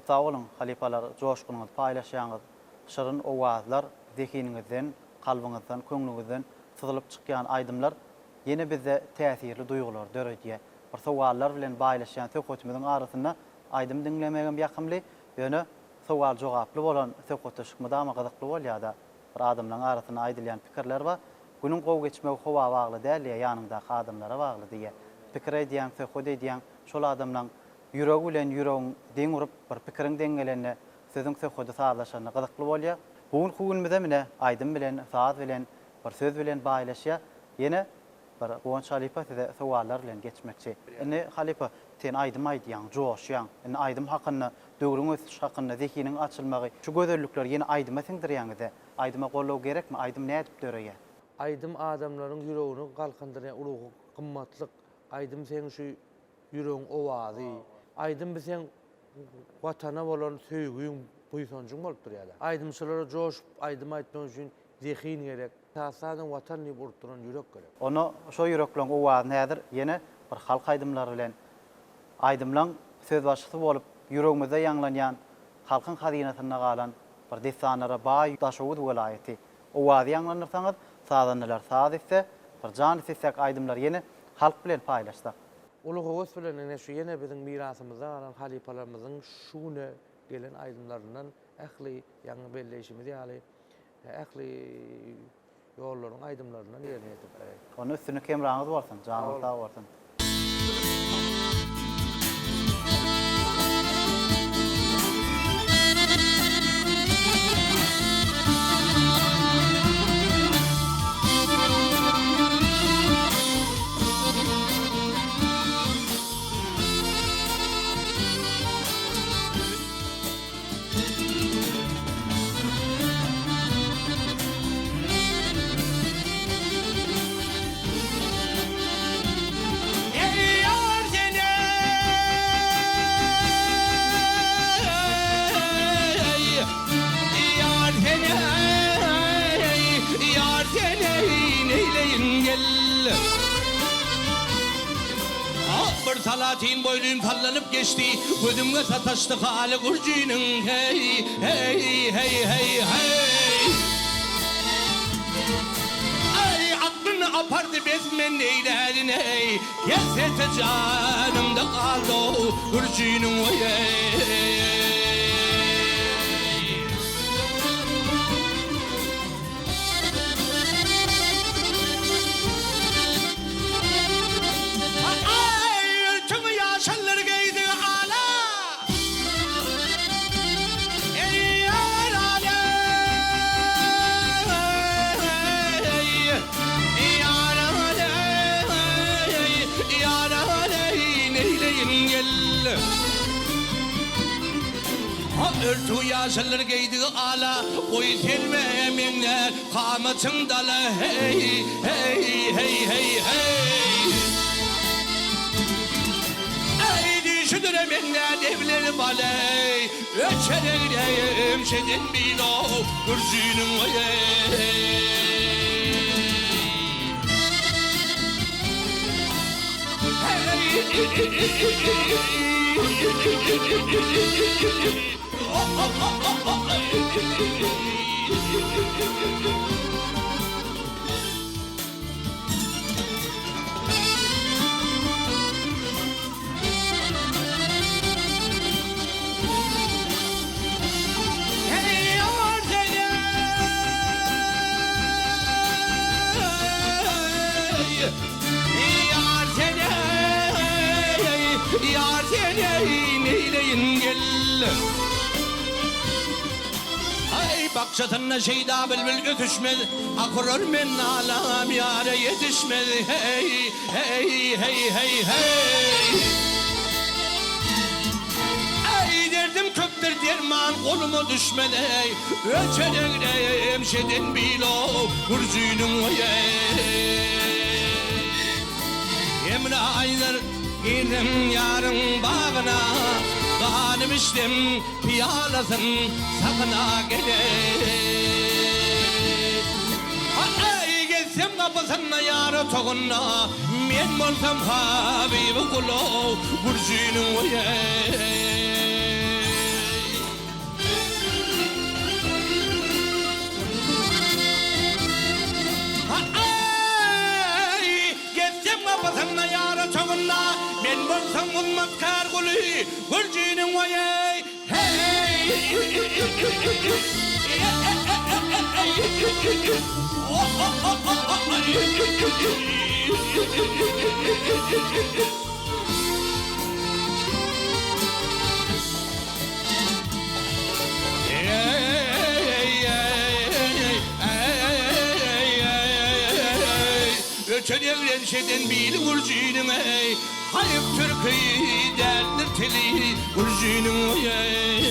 Köp sağ olun halipalar, joşkunuňyzy paýlaşýaňyz, şyryn owazlar zehiningizden, kalbyňyzdan, köňlüňizden syzylyp çykýan aýdymlar ýene bizde täsirli duýgular döredýär. Bir sowallar bilen baýlaşýan söhbetimiziň arasynda aýdym dinlemegen ýakymly, ýöne sowal jogaply bolan söhbetleşmede ama gyzykly bolýar-da. Bir adamlaryň arasyna aýdylýan pikirler bar. Günüň gowy geçmegi howa bagly däl, ýanyndaky adamlara bagly diýe. Pikir edýän, söhbet edýän şol adamlaryň ýüregi bilen ýüregiň deň urup bir pikiriň deňgelenine sözüň söhbeti sazlaşanyna gyzykly bolýar. Bugün hugunmyzda mine aýdym bilen, saz bilen, bir söz bilen baýlaşýar. Ýene bir Gonç halipa size sowallar bilen geçmekçi. Ine halipa sen aýdym aýdýan, joşýan, ine aýdym hakyny, döwrüň ösüş hakyny, zehiniň açylmagy, şu gözellikler ýene aýdyma siňdirýäňize. Aýdyma gollaw gerekmi? Aýdym näde döreýär? Aýdym adamlaryň ýüregini galkyndyran ulugy gymmatlyk. Aýdym seň şu ýüregiň owazy. Aýdym biseň watana bolan söýgüň buýsanjyň bolup durýar. Aýdymçylara joşup aýdym aýtmak üçin zehin gerek. Tasadan watany burup duran ýürek gerek. Onu şo ýürekleň owazy nädir? Ýene bir halk aýdymlary bilen aýdymlaň söz başçysy bolup ýüregimizde ýanglanýan halkyň hazinasyna galan bir desanlara baý Daşowut welaýaty. Owazy ýanglanyrsaňyz, sazanlar saz etse, bir jan etsek aýdymlar ýene halk bilen paýlaşsak. Ulugy göz bilen ene şu ýene biziň mirasymyzda galan halipalarymyzyň şuna gelen aýdymlaryndan ähli ýangy belleşimiz ýaly ähli ýollaryň aýdymlaryndan ýerine ýetip. Onu üstüne kemraňyz bolsun, janyňyz sag bolsun. Salatin boylum sallanıp geçti, gözümge sataştı hali gurcuyunun. Hey, hey, hey, hey, hey. Ay, aklını apardı bezmen neylerin hey. Gelsete canımda kaldı o gurcuyunun oy hey. Örtü yaşalır giydi ala, oy telmemenler kamatın dalı hey, hey, hey, hey, hey. Ey düşünüremenler devleri baley, öçereyleyim şedin bilo, gürzünün oy. Yar seni neyleyin gel. Ay bakşatına şeyda bülbül götüşmez, akurur men alam yâre yetişmez. Hey, hey, hey, hey, hey. Ay derdim köktür derman kolumu düşmedi. Öçereğleyim şedin bilo, kurzuyunun oye. Emre aylar girdim yarın bağına, kanım içtim piyalasın sakına gele. Ay gelsem kapısına yarı toğuna, men bolsam habibi kulu, burcunun oye. bolsaň ummatkar guly gurjinin wayay hey Öçen evlenşeden bil gurjinin ey hayıp türküyü derdir teli gurjinin ey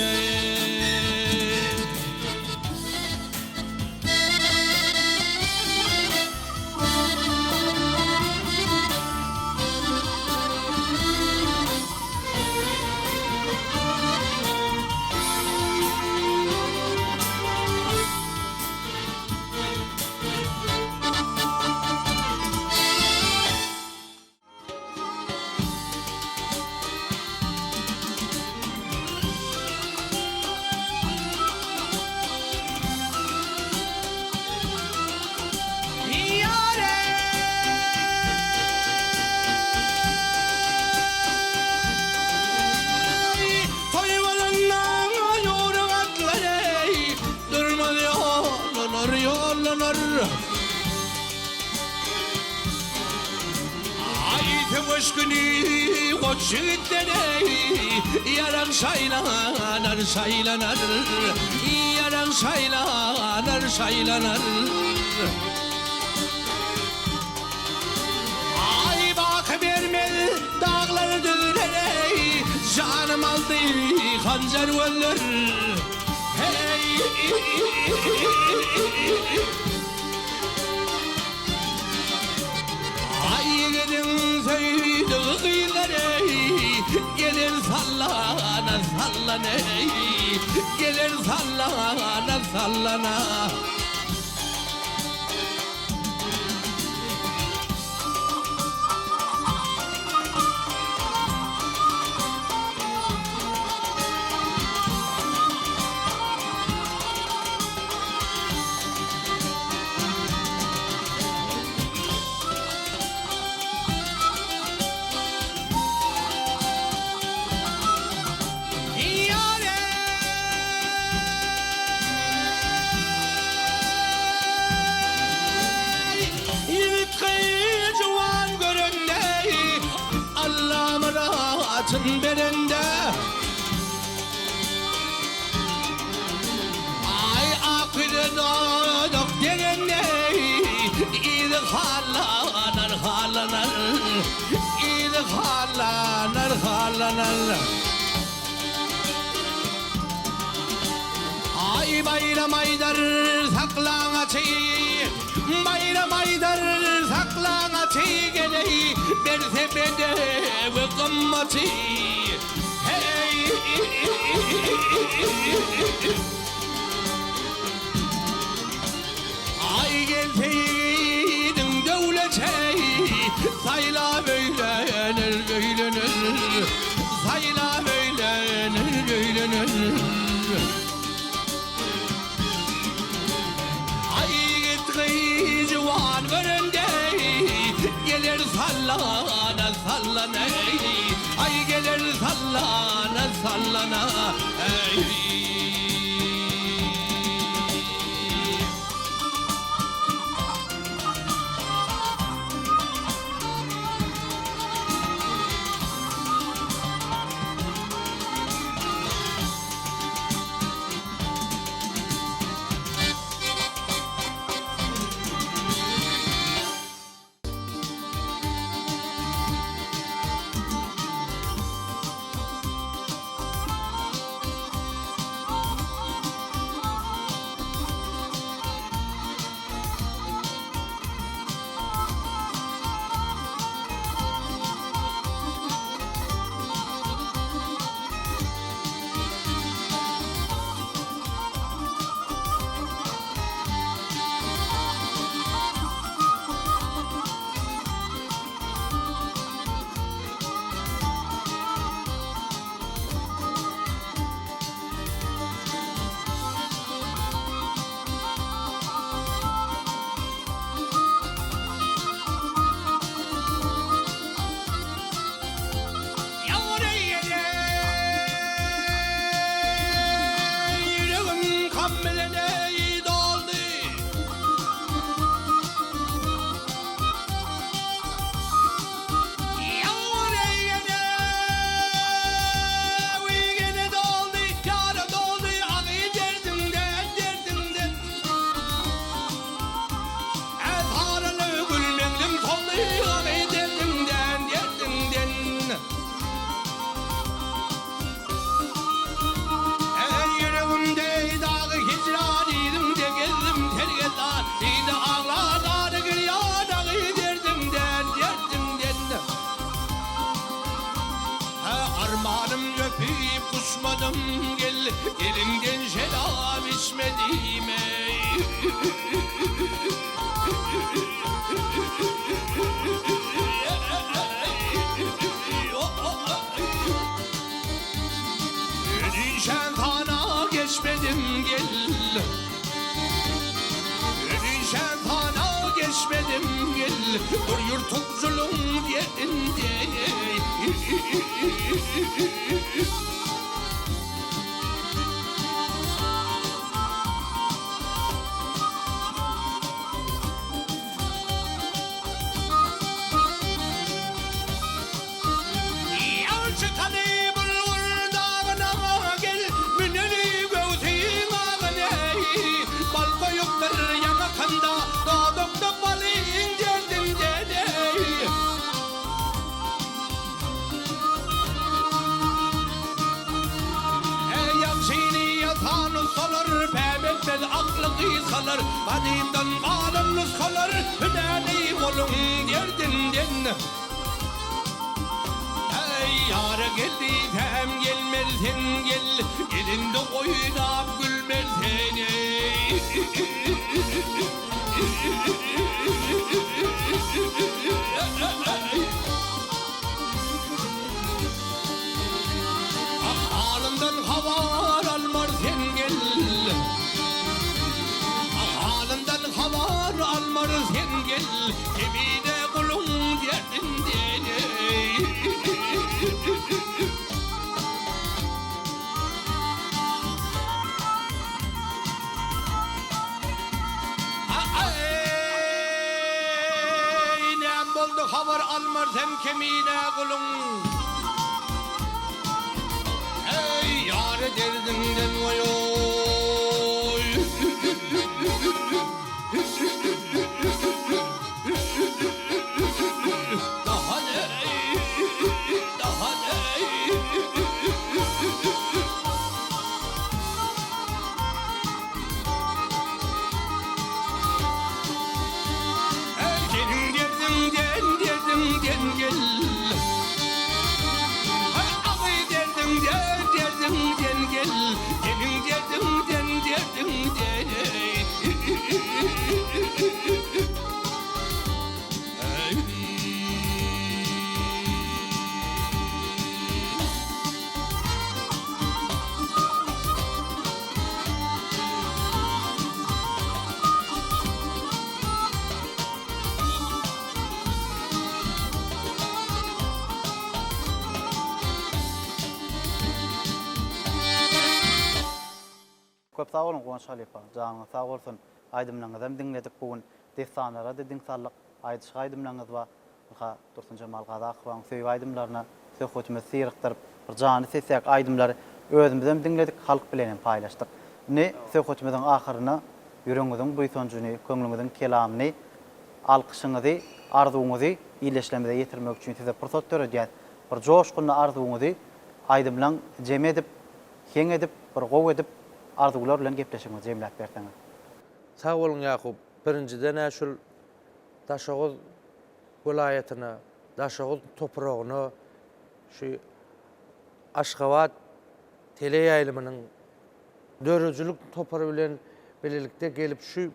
Aşkını koç yiğitlere yaran saylanar saylanar yaran saylanar saylanar ay bak vermel dağları dönere canım aldı hanzer veller hey ay gelin söyledi kıyıları gelir sallana sallana gelir sallana sallana Allah'ın berende ay akılı doğduk derende İyi halanar halanar İyi halanar halanar ay bayram aydar saklanaçı bayram aydar saklanaçı geleyi berse bede ve kımmaçı hey ay gelseydin devlete sayla böylenir böylenir sayla böylenir böylenir civan göründe gelir sallana sallana ay gelir sallana sallana Elinden şerab içmedim ey. Nişan kana geçmedim gel. Nişan kana geçmedim gel. Dur yurtuk zulüm yerinde. Yalçı tanı bulur dağına gel. Müneli göğteğin ağına. Bal koyuptur yanakında. Doğdum da balın derdinde de. Yalçını yatan usalır. Pebetler aklı salar. Kadimden kalın salar. Hüdeni olun derdinden. Yara geldi tem gelmezsen gel. Elinde oynap gülmezsen ey. Halından havar almar sen gel. Halından havar almar sen gel. Emine kulun derdinden ey. Ne buldu haber almar sen kemine kulun. Ey yâre derdinden vay oy. Daha ne? Daha ne? Gelin derdim gel. Ağay derdim gel. Gelin derdim gel. Köp sağ olun Gonç Halipa. Canınız sağ olsun. Aydımlarınızdan dinledik bugün. Destanlara da dinsallık. Aydış aydımlarınız var. Dursun Cemal Gaza Akban söýüp aydımlarına söhbetimiz syrykdyryp bir jany sesek aydımlary özümizden dinledik, halk bilen paýlaşdyk. Ne söhbetimizin ahyryna ýüregiňizin buýsanjyny, köňlüňizin kelamyny, alkyşyňyzy, arzuwuňyzy iýleşlemede ýetirmek üçin size pursat berýär. Bir joşkunly arzuwuňyzy aydymlaň jem edip, heň edip, bir gow edip arzuwlar bilen gepleşiňizi jemläp berseňiz. Sağ olun Yakup. Birinciden şol Daşoğuz vilayetina, Daşoğuz toprağına, şu Aşgabat tele ýaýlymynyň dörüjülük toprağı bilen birlikde gelip şu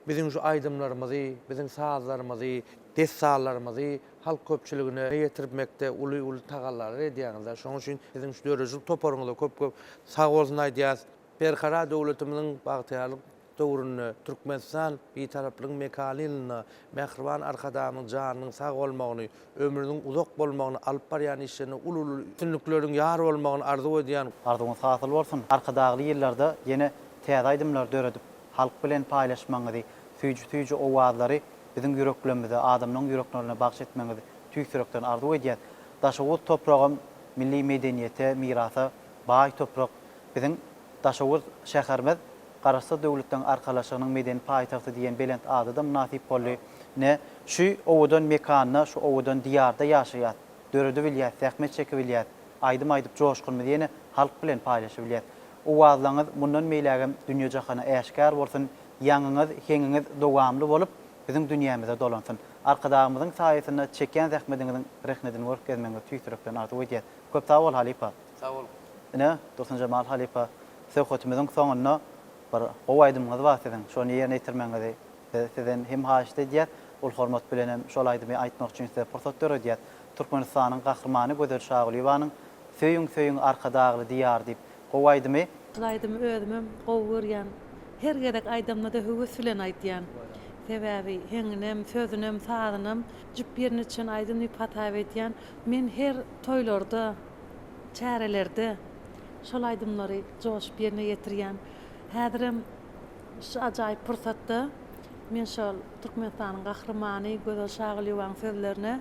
bizim şu aydımlarymyzy, bizim sazlarymyzy, dessallarymyzy halk köpçüligine ýetirmekde uly tagallary edýäňizler. Şoň üçin bizim şu dörüjülük toprağynda köp sağ bolsun aýdýas. Berkara döwletimiziň bagtyalyk döwrüne Türkmenistan bir taraplyň mekanilyna, mehriban arkadamyň janynyň sag bolmagyny, ömrüniň uzak bolmagyny, alyp barýan işlerini ulul üstünlikleriň ýar bolmagyny arzu edýän. Arzuwuňyz hasyl bolsun. Arkadaky ýyllarda ýene täze aydymlar döredip halk bilen paýlaşmaňyzy, süýji owazlary bizim ýüreklerimizde, adamlaryň ýüreklerine bagş etmeňizi tüýsürekden arzu edýär. Daşoğuz topragym milli medeniýete, mirasa baý toprak. Bizim Daşoğuz şäherimiz Qarasa döwletden arkalaşygynyň medeni paýtagty diýen belent adydam nasip boldy. Ne şu owudan mekanyna, şu owudan diýarda ýaşaýar. Döredi bilýär, sähmet çeki bilýär. Aýdym joşkunmy diýeni halk bilen paýlaşy bilýär. Owazlaryňyz mundan meýlägem dünýä jahana äşkar bolsun, ýangyňyz, heňiňiz dowamly bolup bizim dünýämize dolansyn. Arkadagymyzyň saýasynda çeken sähmetiňiziň rehmetini görkezmeňiz tüýsürekden arzu edýär. Köp sag bol Halipa. Sağ ol. ine Dursun Cemal Halipa söhbetimizin soňuna bir gowaydymyz bar sizin. Şonu ýerine ýetirmeňizi sizden hem haýyşdy diýär. Ol hormat bilen hem şol aýdymy aýtmak üçin size pursat berýär. Türkmenistanyň gahrmany Gözel Şagulyewanyň söýüň arkadagly diýar diýip gowaydymy. Aýdym özümem gowy görýän. Her gerek aýdymda da höwes bilen aýdýan. Sebäbi heňinem, sözünem, sazynym jüp birini üçin aýdym diýip hata edýän. Men her toýlarda, çärelerde şol aýdymlary joş birine ýetirýän. Häzirim şu ajaýyp pursatda men şol Türkmenistanyň gahrmany Gözel Şagulyewanyň sözlerine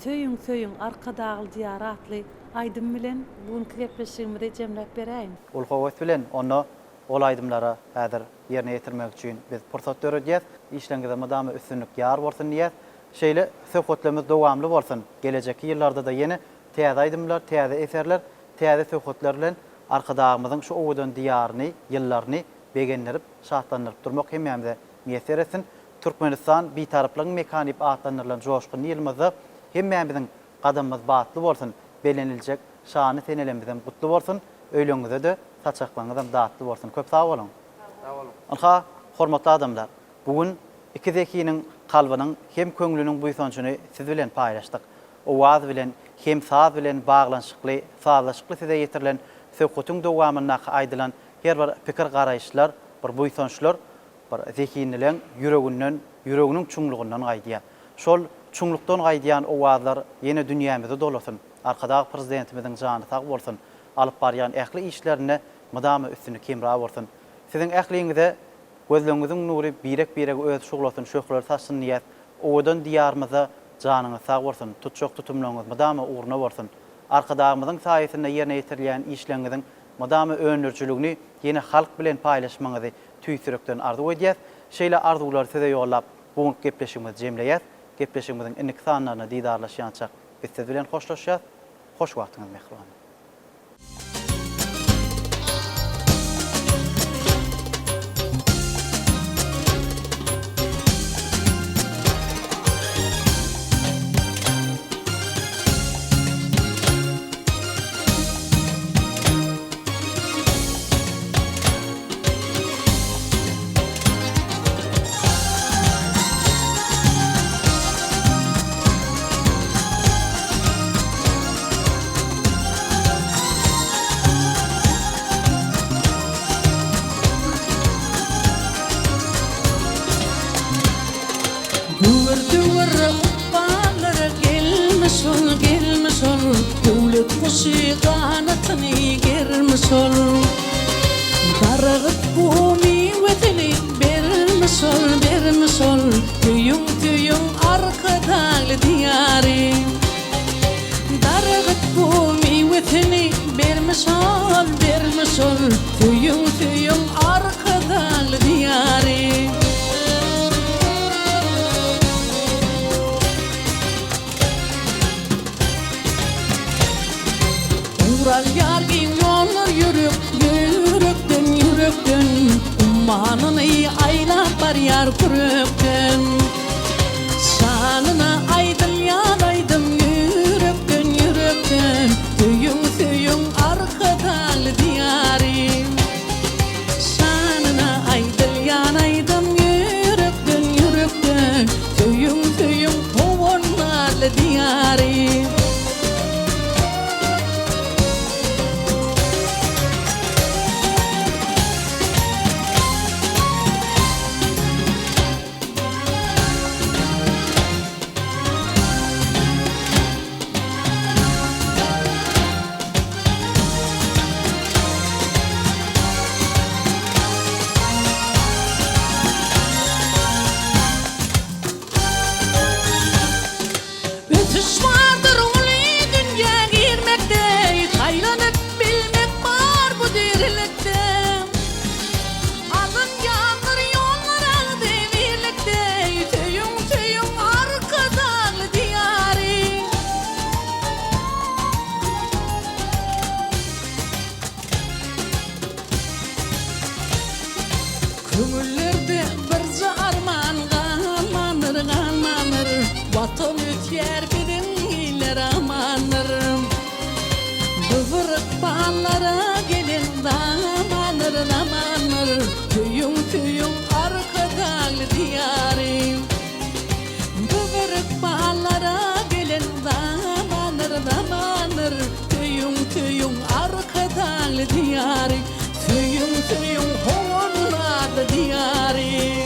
söýüň arkadagly diýar atly aýdym bilen bugünkü gepleşigimizde jemläp beräýin. Ol howes bilen onu ol aýdymlara häzir ýerine ýetirmek üçin biz pursat berýär. İşleňizde madamy üstünlük ýar bolsun diýär. Şeýle söhbetlerimiz dowamly bolsun. Geleceki ýyllarda da ýene täze aýdymlar, täze eserler, täze söhbetler bilen arkadagymyzyň şu owudan diýaryny, ýyllaryny begenlerip, şahtlandyryp durmak hemmämde meýser etsin. Türkmenistan bitaraplygyň mekany diýip atlanýan joşkun ýylymyzda hemmämiziň gadamymyz batly bolsun. Beleniljek şany senelemizden gutly bolsun. Öýleňizde de saçaklaňyzdan datly bolsun. Köp sag bolun. Sag bolun. Alha, hormatly adamlar, bugün iki zekiniň kalbynyň hem köňlüniň buýsançyny siz bilen paýlaşdyk. Owaz bilen hem saz bilen baglanşykly, sazlaşykly size ýetirilen söhbetiň dowamyna aýdylan her bir pikir garaýşlar, bir buýsançlar, bir zekiniň ýüreginiň çuňlugyndan gaýdýar. Şol çuňlukdan gaýdýan owazlar ýene dünýämizde dolasyn. Arkadaky prezidentimizin jany sag bolsun. Alyp barýan ähli işlerine madamy üstüni kemra bolsun. Siziň ähliňizde gözleriňiziň nury birek öz şuglasyn, şöhler taşsyn diýär. Owadan diýarmyza janyňyz sag bolsun. Tutjak tutumlaryňyz madamy uğruna bolsun. Arkadagymyzyň saýasynda ýerine ýetirilýän işleriňiziň madamy önürçiligini ýene halk bilen paýlaşmaňyzy tüýsürekden arzu edýär. Şeýle arzuwlary size ýollap bugün gepleşigimizi jemleýär. Gepleşigimiziň innik sanlaryna diýdarlaşýançak biz siz bilen hoşlaşýar. Hoş wagtyňyz mehriban. Ural yargin yollar yürekden Ummanyny aýlap barýar kürekden Şanyna aýdym yürekden Tüýüň arkadaly diýary Şanyna aýdym yürekden Tüýüň howanaly diýary Kömüllerde birce arman galmanır Vatan ötyer birin iler amanır Bıvırık ballara diyarı Tüyün tüyün hovun adı diyarı